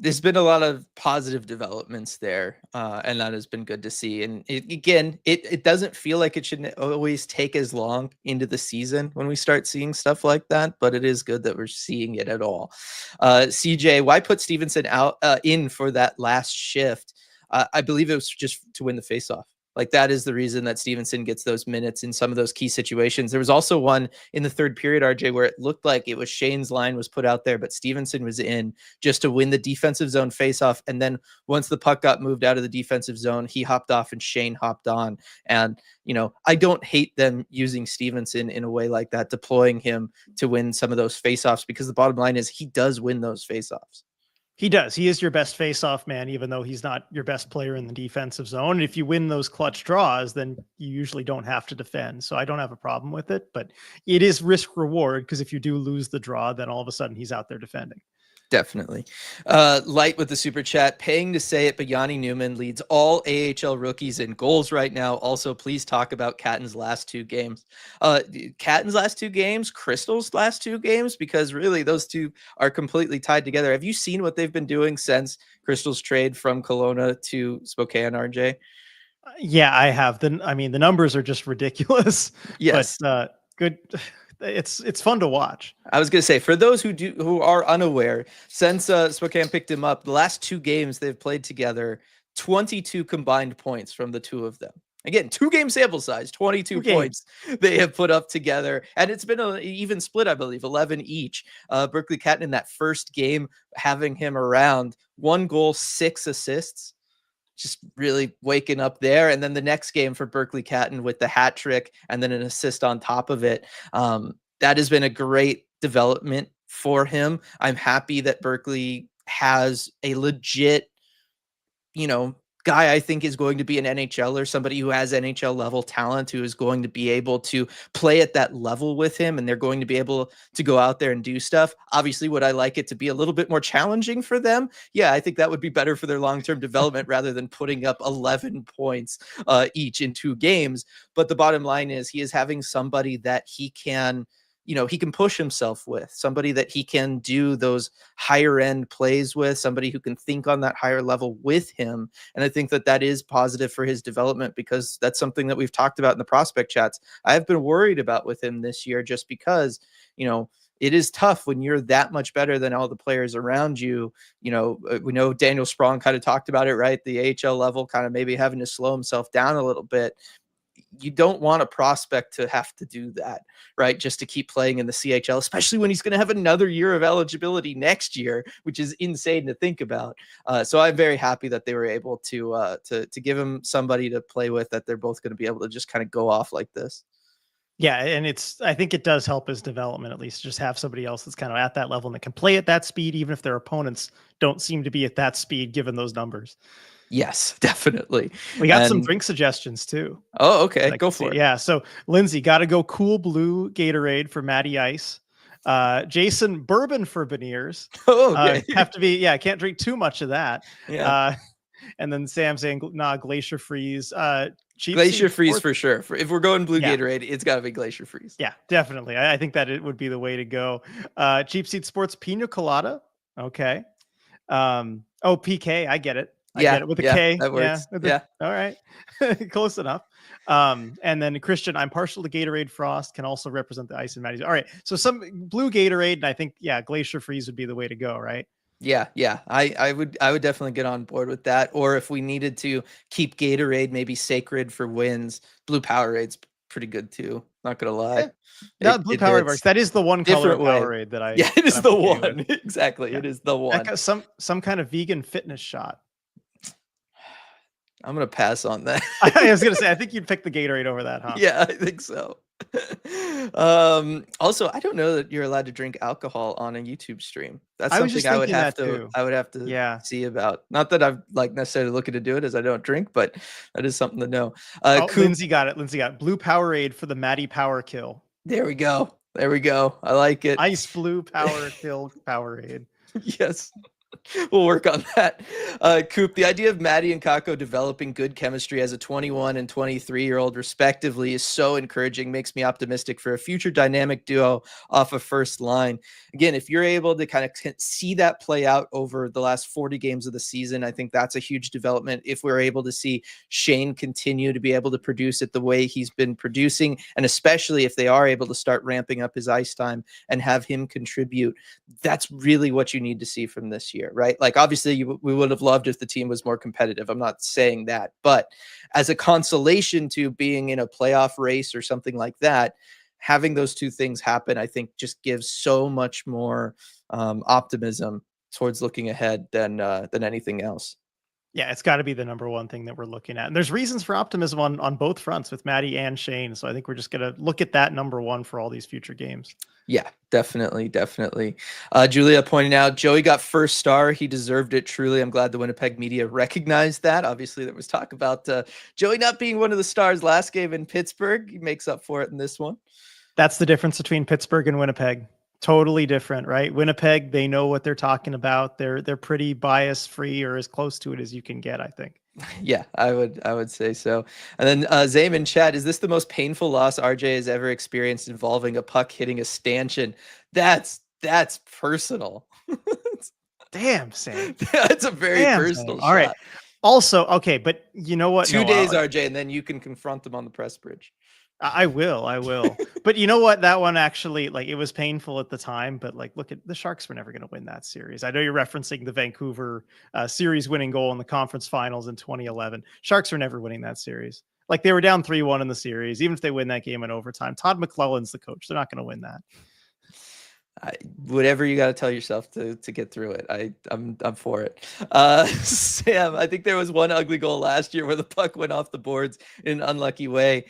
There's been a lot of positive developments there, and that has been good to see. And it doesn't feel like it should always take as long into the season when we start seeing stuff like that, but it is good that we're seeing it at all. CJ, why put Stevenson out in for that last shift? I believe it was just to win the faceoff. Like that is the reason that Stevenson gets those minutes in some of those key situations. There was also one in the third period, RJ, where it looked like it was Shane's line was put out there, but Stevenson was in just to win the defensive zone faceoff. And then once the puck got moved out of the defensive zone, he hopped off and Shane hopped on. And, I don't hate them using Stevenson in a way like that, deploying him to win some of those faceoffs, because the bottom line is he does win those faceoffs. He does. He is your best face-off man, even though he's not your best player in the defensive zone. And if you win those clutch draws, then you usually don't have to defend. So I don't have a problem with it, but it is risk reward, because if you do lose the draw, then all of a sudden he's out there defending. Definitely. Light with the super chat, paying to say it, but Yanni Newman leads all AHL rookies in goals right now. Also, please talk about Catton's last two games. Catton's last two games, Crystal's last two games, because really those two are completely tied together. Have you seen what they've been doing since Crystal's trade from Kelowna to Spokane, RJ? Yeah, I have. The numbers are just ridiculous. Yes. But good. It's fun to watch. I was going to say, for those who are unaware, since Spokane picked him up, the last two games they've played together, 22 combined points from the two of them. Again, 2-game sample size, 22 points they have put up together. And it's been an even split, I believe, 11 each. Berkeley Catton in that first game, having him around, 1 goal, 6 assists. Just really waking up there. And then the next game for Berkeley Catton with the hat trick and then an assist on top of it. That has been a great development for him. I'm happy that Berkeley has a legit, guy I think is going to be an NHLer, somebody who has NHL level talent, who is going to be able to play at that level with him, and they're going to be able to go out there and do stuff. Obviously, would I like it to be a little bit more challenging for them? Yeah, I think that would be better for their long-term development rather than putting up 11 points each in 2 games. But the bottom line is he is having somebody that he can push himself with, somebody that he can do those higher end plays with, somebody who can think on that higher level with him. And I think that is positive for his development, because that's something that we've talked about in the prospect chats. I've been worried about with him this year, just because, it is tough when you're that much better than all the players around you. We know Daniel Sprong kind of talked about it, right? The AHL level kind of maybe having to slow himself down a little bit. You don't want a prospect to have to do that, right? Just to keep playing in the CHL, especially when he's going to have another year of eligibility next year, which is insane to think about. So I'm very happy that they were able to give him somebody to play with, that they're both going to be able to just kind of go off like this. Yeah, and I think it does help his development, at least, just have somebody else that's kind of at that level and that can play at that speed, even if their opponents don't seem to be at that speed, given those numbers. Yes, definitely. We got some drink suggestions too. Oh, okay. Go for it. Yeah. So Lindsay, got to go Cool Blue Gatorade for Matty Ice. Jason, bourbon for Beniers. Oh, okay. Have to be, can't drink too much of that. Yeah. And then Sam saying, nah, Glacier Freeze. Glacier Freeze for sure. If we're going blue Gatorade, it's got to be Glacier Freeze. Yeah, definitely. I think that it would be the way to go. Cheap Seat Sports Pina Colada. Okay. PK. I get it. I get it with a K. That works. All right. Close enough. And then Christian, I'm partial to Gatorade Frost, can also represent the ice and Matty's. All right. So some blue Gatorade, and I think, Glacier Freeze would be the way to go, right? Yeah. I would definitely get on board with that. Or if we needed to keep Gatorade maybe sacred for wins, blue Powerade's pretty good too. Not gonna lie. No, blue Powerade works. That is the one color Powerade that I. Yeah, it is the one. Exactly. Yeah. It is the one. Some kind of vegan fitness shot. I'm going to pass on that. I was going to say, I think you'd pick the Gatorade over that, huh? Yeah, I think so. Also, I don't know that you're allowed to drink alcohol on a YouTube stream. That's something I would have to see about. Not that I'm necessarily looking to do it, as I don't drink, but that is something to know. Lindsay got it. Blue Powerade for the Matty Power Kill. There we go. I like it. Ice Blue Power Kill Powerade. Yes. We'll work on that. Coop, the idea of Maddie and Kako developing good chemistry as a 21 and 23-year-old respectively is so encouraging, makes me optimistic for a future dynamic duo off of first line. Again, if you're able to kind of see that play out over the last 40 games of the season, I think that's a huge development. If we're able to see Shane continue to be able to produce it the way he's been producing, and especially if they are able to start ramping up his ice time and have him contribute, that's really what you need to see from this year, right? Like, obviously, we would have loved if the team was more competitive. I'm not saying that, but as a consolation to being in a playoff race or something like that, having those two things happen, I think, just gives so much more optimism towards looking ahead than anything else. Yeah, it's got to be the number one thing that we're looking at. And there's reasons for optimism on both fronts with Maddie and Shane. So I think we're just going to look at that number one for all these future games. Yeah, definitely. Julia pointing out, Joey got first star. He deserved it, truly. I'm glad the Winnipeg media recognized that. Obviously, there was talk about Joey not being one of the stars last game in Pittsburgh. He makes up for it in this one. That's the difference between Pittsburgh and Winnipeg. Totally different, right? Winnipeg, they know what they're talking about. They're pretty bias free, or as close to it as you can get, I think. Yeah, I would say so. And then Zame in chat, is this the most painful loss RJ has ever experienced involving a puck hitting a stanchion? That's personal. Damn, Sam. That's a very personal shot. All right. Also, okay, but you know what? 2 days, RJ, and then you can confront them on the press bridge. I will. But you know what? That one actually, like, it was painful at the time, but like, look at the Sharks were never going to win that series. I know you're referencing the Vancouver series winning goal in the conference finals in 2011. Sharks were never winning that series. Like, they were down 3-1 in the series. Even if they win that game in overtime, Todd McClellan's the coach. They're not going to win that. Whatever you got to tell yourself to get through it. I'm for it. Sam, I think there was one ugly goal last year where the puck went off the boards in an unlucky way.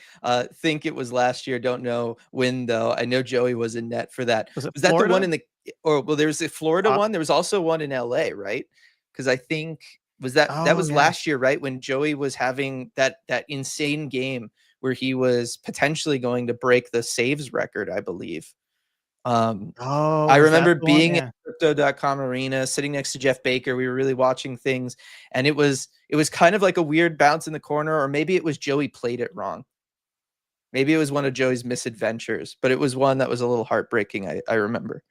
Think it was last year. Don't know when though. I know Joey was in net for that. Was that the one in the, or well, there's a Florida one. There was also one in LA, right? Because I think that was last year, right? When Joey was having that insane game where he was potentially going to break the saves record, I believe. I remember being at crypto.com arena, sitting next to Jeff Baker. We were really watching things, and it was kind of like a weird bounce in the corner, or maybe it was Joey played it wrong. Maybe it was one of Joey's misadventures, but it was one that was a little heartbreaking. I remember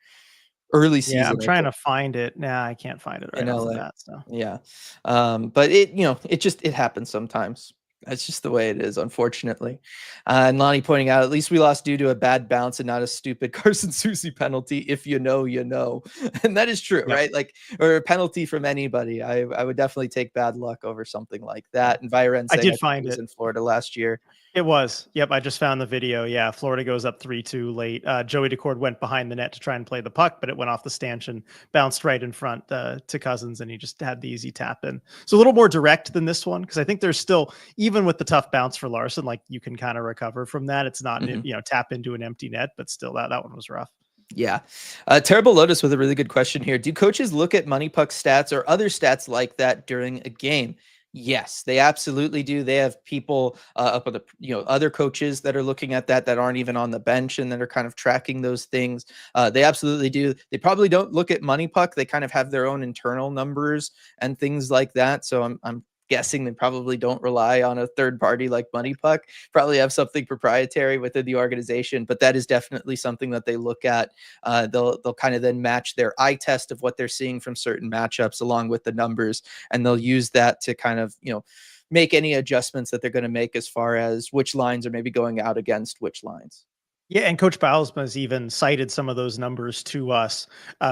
early season. Yeah, I'm trying to find it. Nah, I can't find it right off the bat. So yeah, but it happens sometimes. That's just the way it is, unfortunately. And Lonnie pointing out, at least we lost due to a bad bounce and not a stupid Carson Soucy penalty. If you know, you know. And that is true, right? Like, or a penalty from anybody. I would definitely take bad luck over something like that. And Viren, I did find it in Florida last year. It was. Yep, I just found the video. Yeah, Florida goes up 3-2 late. Joey Decord went behind the net to try and play the puck, but it went off the stanchion, bounced right in front to Cousins, and he just had the easy tap in. So a little more direct than this one, because I think there's still, even with the tough bounce for Larson, like, you can kind of recover from that. It's not, tap into an empty net, but still that one was rough. Yeah. Terrible Lotus with a really good question here. Do coaches look at money puck stats or other stats like that during a game? Yes, they absolutely do. They have people up on the, other coaches that are looking at that aren't even on the bench and that are kind of tracking those things. They absolutely do. They probably don't look at money puck. They kind of have their own internal numbers and things like that. So I'm guessing they probably don't rely on a third party like Money Puck. Probably have something proprietary within the organization, but that is definitely something that they look at. They'll kind of then match their eye test of what they're seeing from certain matchups along with the numbers, and they'll use that to kind of, make any adjustments that they're going to make as far as which lines are maybe going out against which lines. Yeah, and Coach Bylsma's even cited some of those numbers to us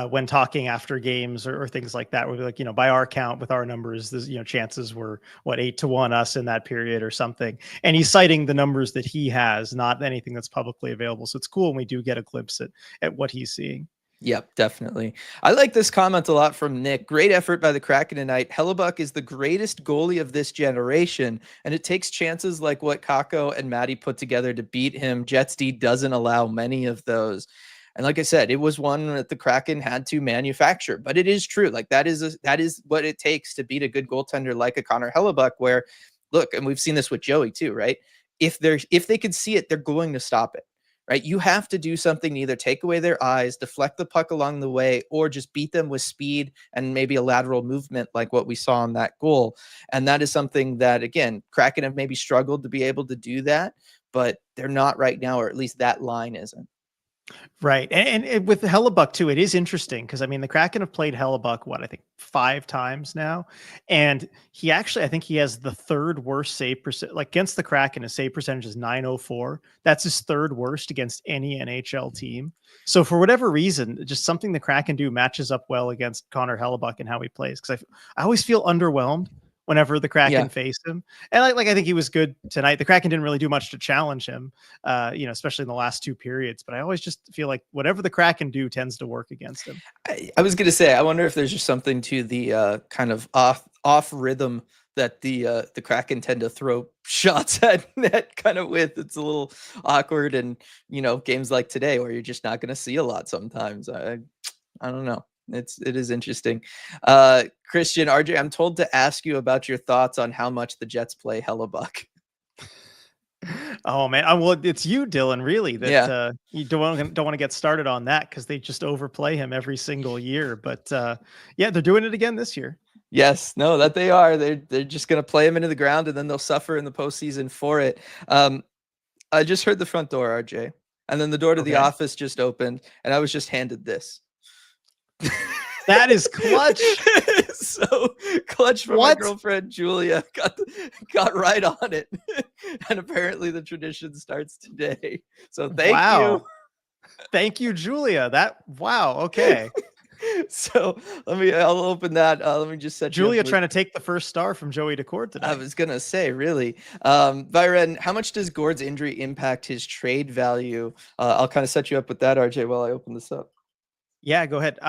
when talking after games or things like that. We're like, by our count, with our numbers, this, chances were 8-1 us in that period or something. And he's citing the numbers that he has, not anything that's publicly available. So it's cool when we do get a glimpse at what he's seeing. Yep, definitely. I like this comment a lot from Nick. Great effort by the Kraken tonight. Hellebuck is the greatest goalie of this generation, and it takes chances like what Kako and Maddie put together to beat him. Jets D doesn't allow many of those. And like I said, it was one that the Kraken had to manufacture, but it is true. Like, that is what it takes to beat a good goaltender like a Connor Hellebuck, where, look, and we've seen this with Joey too, right? If they can see it, they're going to stop it. right? You have to do something to either take away their eyes, deflect the puck along the way, or just beat them with speed and maybe a lateral movement like what we saw in that goal. And that is something that, again, Kraken have maybe struggled to be able to do that, but they're not right now, or at least that line isn't. Right. And with Hellebuck too, it is interesting because I mean the Kraken have played Hellebuck, what, I think 5 times now. And he actually, I think he has the third worst save percent, like against the Kraken, his save percentage is 904. That's his third worst against any NHL team. So for whatever reason, just something the Kraken do matches up well against Connor Hellebuck and how he plays. Because I always feel underwhelmed whenever the Kraken face him. And I think he was good tonight. The Kraken didn't really do much to challenge him, especially in the last 2 periods. But I always just feel like whatever the Kraken do tends to work against him. I was going to say, I wonder if there's just something to the kind of off rhythm that the Kraken tend to throw shots at net kind of with. It's a little awkward, and games like today where you're just not going to see a lot sometimes. I don't know. It is interesting. Christian, RJ, I'm told to ask you about your thoughts on how much the Jets play Hellebuck. Oh man, well, it's you, Dylan, really, that you don't want to get started on that because they just overplay him every single year. But they're doing it again this year. Yes, no, that they are. They're just going to play him into the ground, and then they'll suffer in the postseason for it. I just heard the front door, RJ, and then the door to the office just opened, and I was just handed this. That is clutch. So clutch from my girlfriend Julia. Got right on it. And apparently the tradition starts today. So thank you. Thank you, Julia. Okay. So I'll open that. Let me just set Julia trying to take the first star from Joey Decord today. I was gonna say, really. Byron, how much does Gord's injury impact his trade value? I'll kind of set you up with that, RJ, while I open this up. Yeah, go ahead.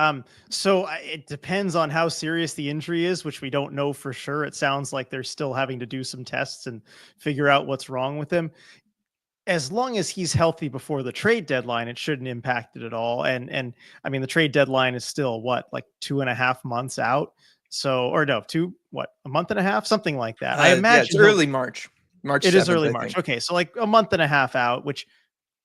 So it depends on how serious the injury is, which we don't know for sure. It sounds like they're still having to do some tests and figure out what's wrong with him. As long as he's healthy before the trade deadline, it shouldn't impact it at all. And I mean, the trade deadline is still like 2.5 months out. So, or no, a month and a half, something like that. I imagine it's early March. It is early March. Okay, so like a month and a half out, which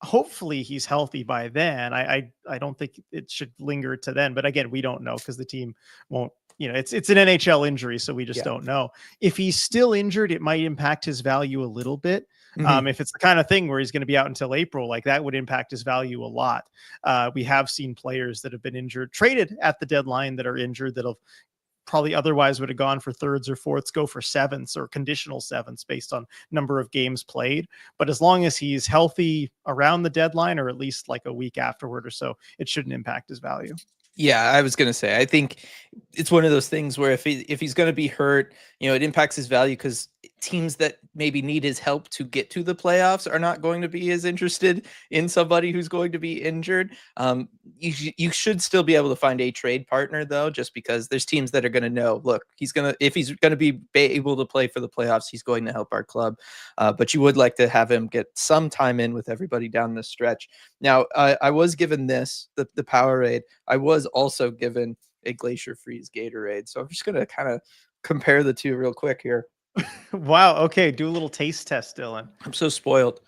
hopefully he's healthy by then. I don't think it should linger to then, but again, we don't know because the team won't, it's an NHL injury. So we just don't know. If he's still injured, it might impact his value a little bit. If it's the kind of thing where he's going to be out until April, like that would impact his value a lot. We have seen players that have been injured, traded at the deadline that are injured, that'll probably otherwise would have gone for thirds or fourths, go for sevenths or conditional sevenths based on number of games played. But as long as he's healthy around the deadline, or at least like a week afterward or so, it shouldn't impact his value. Yeah, I was going to say, I think it's one of those things where if he's going to be hurt, it impacts his value because teams that maybe need his help to get to the playoffs are not going to be as interested in somebody who's going to be injured. You should still be able to find a trade partner though, just because there's teams that are going to know, look, if he's going to be able to play for the playoffs, he's going to help our club. But you would like to have him get some time in with everybody down the stretch. Now, I was given this, the Powerade. I was also given a Glacier Freeze Gatorade. So I'm just going to kind of compare the two real quick here. Wow. Okay. Do a little taste test, Dylan. I'm so spoiled.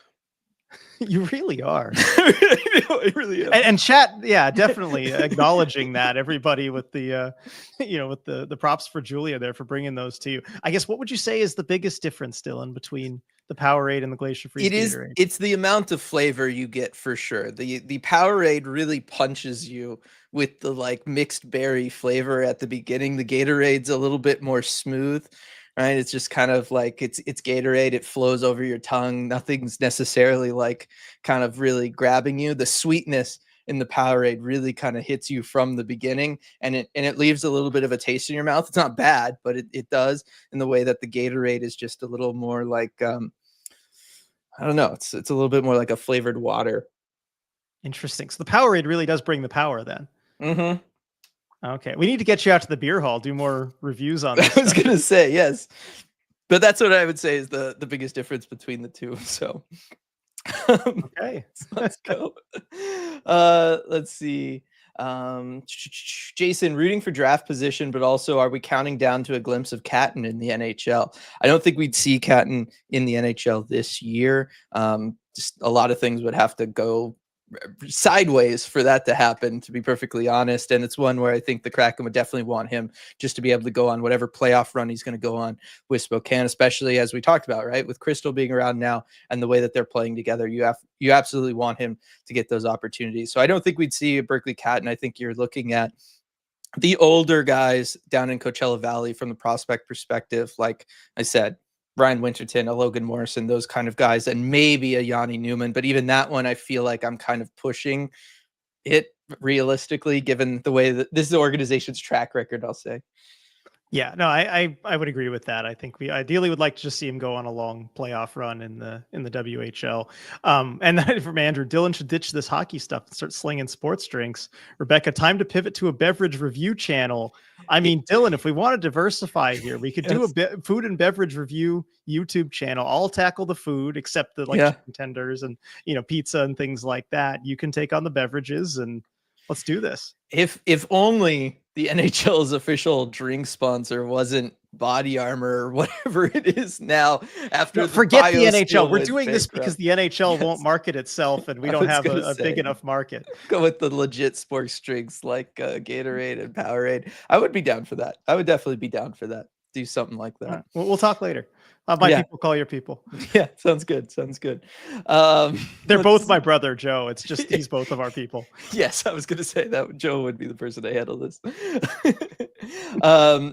You really are. I really am. And chat, yeah, definitely acknowledging that. Everybody with the, with the props for Julia there for bringing those to you. I guess what would you say is the biggest difference, Dylan, between the Powerade and the Glacier Freeze Gatorade? It's the amount of flavor you get for sure. The Powerade really punches you with the like mixed berry flavor at the beginning. The Gatorade's a little bit more smooth. Right, it's just kind of like it's Gatorade. It flows over your tongue. Nothing's necessarily like kind of really grabbing you. The sweetness in the Powerade really kind of hits you from the beginning, and it leaves a little bit of a taste in your mouth. It's not bad, but it does in the way that the Gatorade is just a little more like I don't know. It's a little bit more like a flavored water. Interesting. So the Powerade really does bring the power then. Mm-hmm. Okay, we need to get you out to the beer hall, do more reviews on this. I was going to say, yes. But that's what I would say is the biggest difference between the two. So, okay. let's go. Let's see. Jason, rooting for draft position, but also are we counting down to a glimpse of Catton in the NHL? I don't think we'd see Catton in the NHL this year. Just a lot of things would have to go sideways for that to happen, to be perfectly honest. And it's one where I think the Kraken would definitely want him just to be able to go on whatever playoff run he's going to go on with Spokane, especially as we talked about, right? With Crystal being around now and the way that they're playing together, you absolutely want him to get those opportunities. So I don't think we'd see a Berkeley Catton. I think you're looking at the older guys down in Coachella Valley from the prospect perspective. Like I said, Ryan Winterton, a Logan Morrison, those kind of guys, and maybe a Yanni Newman. But even that one, I feel like I'm kind of pushing it realistically, given the way that this is the organization's track record, I'll say. Yeah, no, I would agree with that. I think we ideally would like to just see him go on a long playoff run in the WHL. And then from Andrew, Dylan should ditch this hockey stuff and start slinging sports drinks. Rebecca, time to pivot to a beverage review channel. I mean, Dylan, if we want to diversify here, we could do a food and beverage review YouTube channel. I'll tackle the food, except the chicken tenders and pizza and things like that. You can take on the beverages, and let's do this. If only the NHL's official drink sponsor wasn't Body Armor or whatever it is now. After forget the NHL, we're doing this because the NHL won't market itself, and we don't have a big enough market. Go with the legit sports drinks like Gatorade and Powerade. I would be down for that. I would definitely be down for that. Do something like that. Right. We'll talk later. My people call your people. Yeah, sounds good. Sounds good. They're both my brother, Joe. It's just he's both of our people. Yes, I was going to say that Joe would be the person to handle this.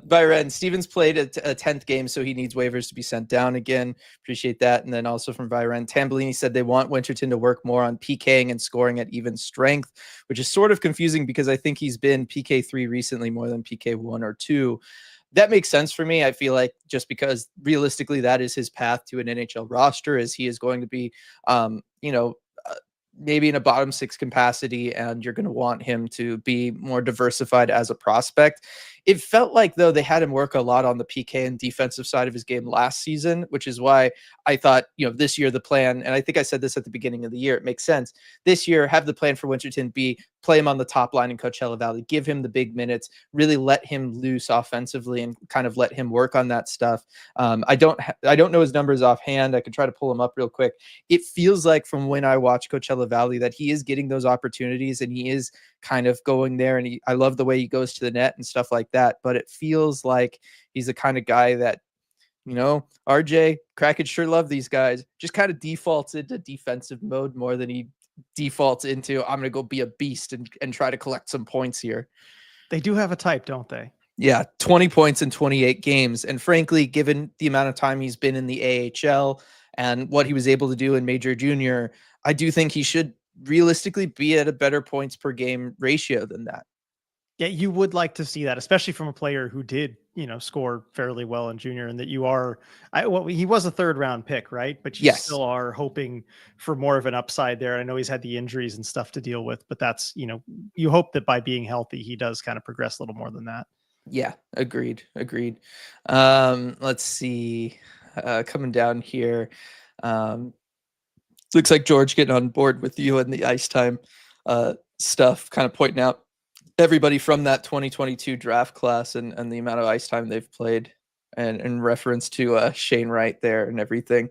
Byron, Stevens played a 10th game, so he needs waivers to be sent down again. Appreciate that. And then also from Byron, Tambellini said they want Winterton to work more on PKing and scoring at even strength, which is sort of confusing because I think he's been PK3 recently more than PK1 or 2. That makes sense for me. I feel like just because realistically that is his path to an NHL roster, as he is going to be, maybe in a bottom 6 capacity, and you're going to want him to be more diversified as a prospect. It felt like, though, they had him work a lot on the PK and defensive side of his game last season, which is why I thought, this year the plan, and I think I said this at the beginning of the year, it makes sense. This year, have the plan for Winterton be play him on the top line in Coachella Valley, give him the big minutes, really let him loose offensively and kind of let him work on that stuff. I don't know his numbers offhand. I could try to pull them up real quick. It feels like from when I watch Coachella Valley that he is getting those opportunities and he is kind of going there. And I love the way he goes to the net and stuff like that. But it feels like he's the kind of guy that, RJ, Kraken sure love these guys, just kind of defaults into defensive mode more than he defaults into I'm going to go be a beast and try to collect some points here. They do have a type, don't they? Yeah, 20 points in 28 games. And frankly, given the amount of time he's been in the AHL and what he was able to do in Major Junior, I do think he should realistically be at a better points per game ratio than that. Yeah, you would like to see that, especially from a player who did, score fairly well in junior, and that he was a 3rd round pick, right? But you still are hoping for more of an upside there. I know he's had the injuries and stuff to deal with, but that's, you hope that by being healthy, he does kind of progress a little more than that. Yeah, agreed. Let's see, coming down here. Looks like George getting on board with you and the ice time stuff, kind of pointing out everybody from that 2022 draft class and the amount of ice time they've played, and in reference to Shane Wright there and everything.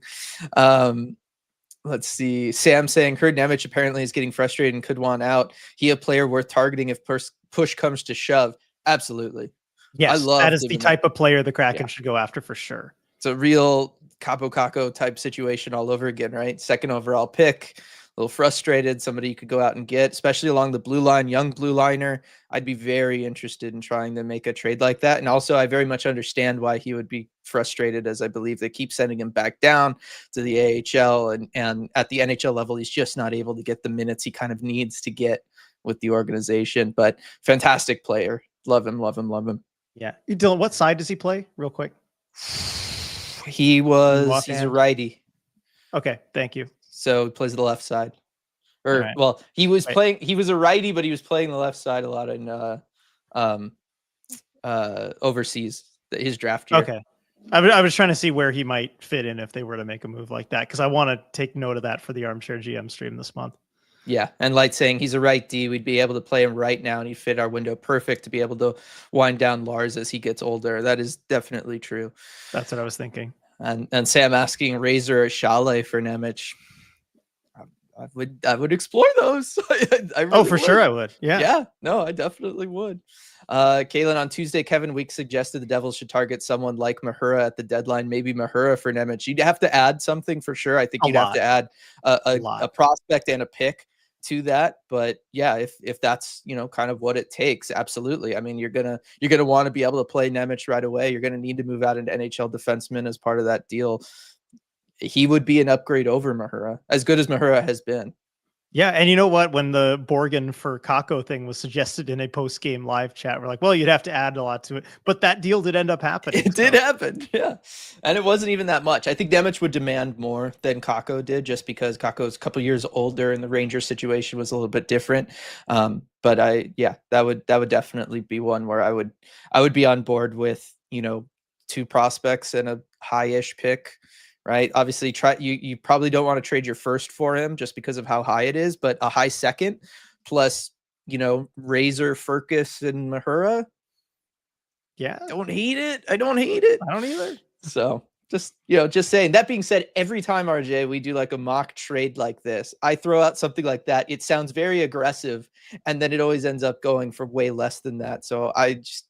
Let's see. Sam saying, heard Nemec apparently is getting frustrated and could want out. He a player worth targeting if push comes to shove. Absolutely. Yes, that is the type of player the Kraken should go after for sure. It's a real Capo Caco type situation all over again, right? 2nd overall pick. A little frustrated, somebody you could go out and get, especially along the blue line, young blue liner. I'd be very interested in trying to make a trade like that. And also, I very much understand why he would be frustrated, as I believe they keep sending him back down to the AHL. And at the NHL level, he's just not able to get the minutes he kind of needs to get with the organization. But fantastic player. Love him. Yeah. Dylan, what side does he play, real quick? He's a righty. Okay, thank you. So he plays the left side. He was a righty, but he was playing the left side a lot in overseas, his draft year. Okay. I was trying to see where he might fit in if they were to make a move like that, because I want to take note of that for the Armchair GM stream this month. Yeah, and Light saying he's a right D. We'd be able to play him right now, and he'd fit our window perfect to be able to wind down Lars as he gets older. That is definitely true. That's what I was thinking. And Sam asking Razor or Shale for Nemec. I would explore those. I really For sure I would. Yeah. Yeah, no, I definitely would. Kaylin, on Tuesday, Kevin Weeks suggested the Devils should target someone like Mahura at the deadline, maybe Mahura for Nemec. You'd have to add something for sure. I think A you'd have lot. to add a lot. prospect and a pick to that. But yeah, if that's kind of what it takes, absolutely. I mean, you're gonna want to be able to play Nemec right away. You're gonna need to move out an NHL defenseman as part of that deal. He would be an upgrade over Mahura, as good as Mahura has been. Yeah, and you know what? When the Borgen for Kako thing was suggested in a post-game live chat, we're like, well, you'd have to add a lot to it. But that deal did end up happening. It did happen, yeah. And it wasn't even that much. I think Nemec would demand more than Kako did, just because Kako's a couple years older and the Rangers situation was a little bit different. But that would definitely be one where I would be on board with, 2 prospects and a high-ish pick. Right. Obviously, you probably don't want to trade your first for him just because of how high it is, but a high second plus, Razor, Furcus, and Mahura. Yeah. Don't hate it. I don't hate it. I don't either. So just saying. That being said, every time, RJ, we do like a mock trade like this, I throw out something like that. It sounds very aggressive, and then it always ends up going for way less than that. So I just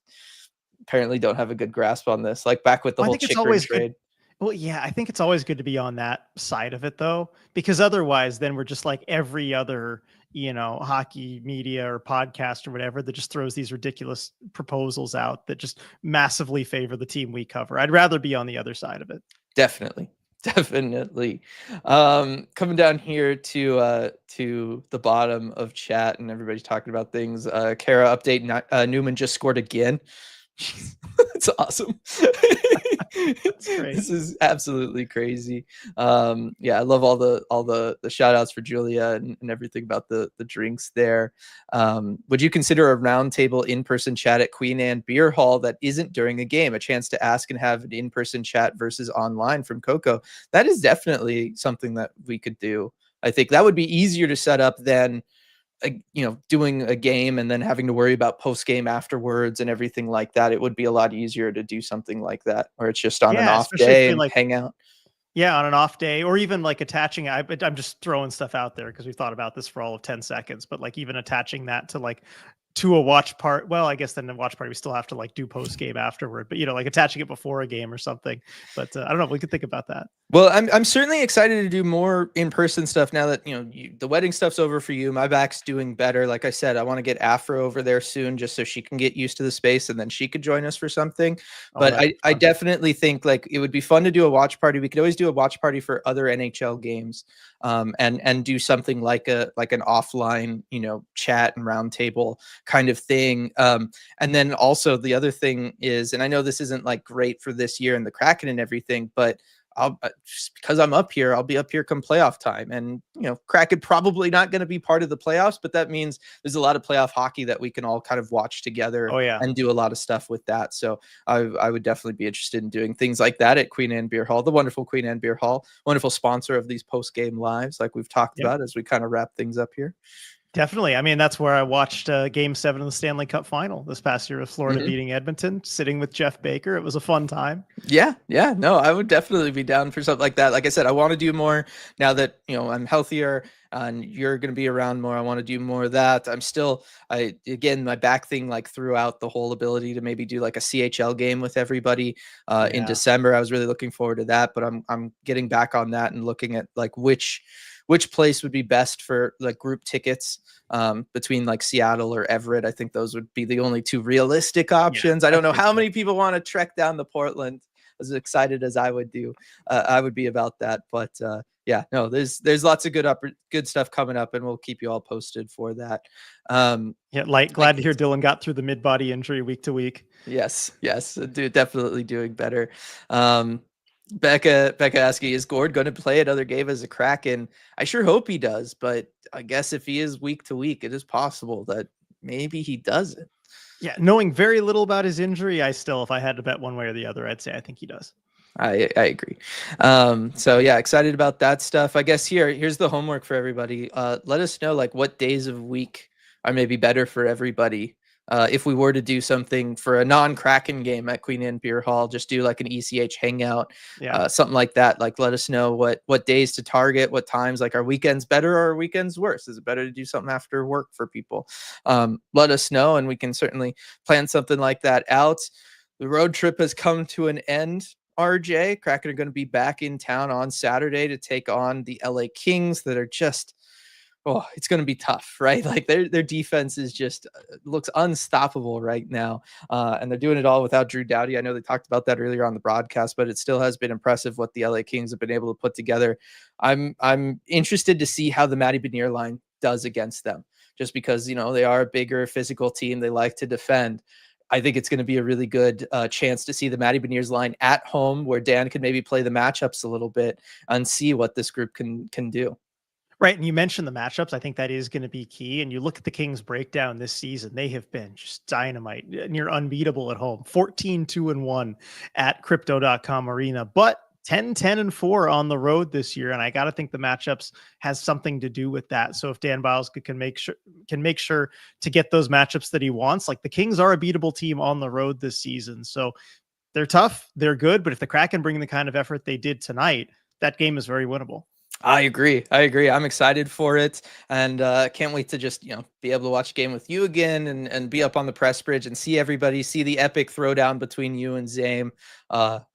apparently don't have a good grasp on this. Like back with the whole Chychrun trade. Well, yeah, I think it's always good to be on that side of it, though, because otherwise then we're just like every other, hockey media or podcast or whatever that just throws these ridiculous proposals out that just massively favor the team we cover. I'd rather be on the other side of it. Definitely. Coming down here to the bottom of chat and everybody's talking about things. Kara update, Newman just scored again. It's awesome. This is absolutely crazy. I love all the shout outs for Julia and everything about the drinks there. Would you consider a roundtable in-person chat at Queen Anne Beer Hall that isn't during a game, a chance to ask and have an in-person chat versus online from Coco? That is definitely something that we could do. I think that would be easier to set up than doing a game and then having to worry about post game afterwards and everything like that. It would be a lot easier to do something like that, or it's just on an off day and hang out. Yeah, on an off day, or even like attaching. I'm just throwing stuff out there because we thought about this for all of 10 seconds, but like even attaching that to a watch part. Well, I guess then the watch party, we still have to like do post game afterward, but like attaching it before a game or something. But I don't know. We could think about that. Well, I'm certainly excited to do more in-person stuff now that, the wedding stuff's over for you. My back's doing better. Like I said, I want to get Afro over there soon just so she can get used to the space and then she could join us for something. But I definitely think like it would be fun to do a watch party. We could always do a watch party for other NHL games, and do something like an offline, chat and roundtable kind of thing. And then also the other thing is, and I know this isn't like great for this year and the Kraken and everything, but just because I'm up here, I'll be up here come playoff time. And, Kraken probably not going to be part of the playoffs, but that means there's a lot of playoff hockey that we can all kind of watch together and do a lot of stuff with that. So I would definitely be interested in doing things like that at Queen Anne Beer Hall, the wonderful Queen Anne Beer Hall, wonderful sponsor of these post-game lives, like we've talked about as we kind of wrap things up here. Definitely. I mean, that's where I watched Game 7 of the Stanley Cup Final this past year with Florida beating Edmonton, sitting with Jeff Baker. It was a fun time. Yeah. No, I would definitely be down for something like that. Like I said, I want to do more now that, I'm healthier and you're going to be around more. I want to do more of that. Again, my back thing like threw out the whole ability to maybe do like a CHL game with everybody in December. I was really looking forward to that, but I'm getting back on that and looking at like which place would be best for like group tickets between like Seattle or Everett. I think those would be the only 2 realistic options. I don't know how many people want to trek down to Portland, as excited as I would be about that. But there's lots of good stuff coming up, and we'll keep you all posted for that. Glad to hear Dylan got through the mid-body injury week to week. Yes, definitely doing better. Becca asking, is Gord going to play another game as a Kraken? I sure hope he does, but I guess if he is week to week, it is possible that maybe he doesn't. Yeah, knowing very little about his injury, if I had to bet one way or the other, I'd say I think he does. I agree. So yeah, excited about that stuff. I guess here's the homework for everybody. Let us know like what days of week are maybe better for everybody. If we were to do something for a non-Kraken game at Queen Anne Beer Hall, just do like an ECH hangout, Yeah. something like that. Like let us know what days to target, what times. Like are weekends better or are weekends worse? Is it better to do something after work for people? Let us know, and we can certainly plan something like that out. The road trip has come to an end. RJ, Kraken are going to be back in town on Saturday to take on the LA Kings that are just, oh, it's going to be tough, right? Like their defense is just looks unstoppable right now, and they're doing it all without Drew Doughty. I know they talked about that earlier on the broadcast, but it still has been impressive what the LA Kings have been able to put together. I'm interested to see how the Matty Benier line does against them, just because they are a bigger physical team. They like to defend. I think it's going to be a really good chance to see the Matty Beniers line at home, where Dan can maybe play the matchups a little bit and see what this group can do. Right. And you mentioned the matchups. I think that is going to be key. And you look at the Kings breakdown this season, they have been just dynamite, near unbeatable at home, 14-2-1 at crypto.com arena, but 10-10-4 on the road this year. And I got to think the matchups has something to do with that. So if Dan Biles can make sure to get those matchups that he wants, like the Kings are a beatable team on the road this season. So they're tough, they're good, but if the Kraken bring the kind of effort they did tonight, that game is very winnable. I agree. I'm excited for it, and can't wait to just be able to watch a game with you again, and be up on the press bridge and see everybody, see the epic throwdown between you and Zame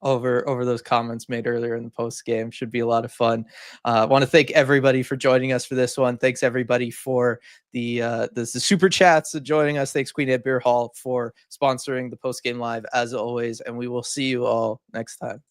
over those comments made earlier in the post game. Should be a lot of fun. I want to thank everybody for joining us for this one. Thanks everybody for the super chats joining us. Thanks Queen Anne Beer Hall for sponsoring the post game live as always, and we will see you all next time.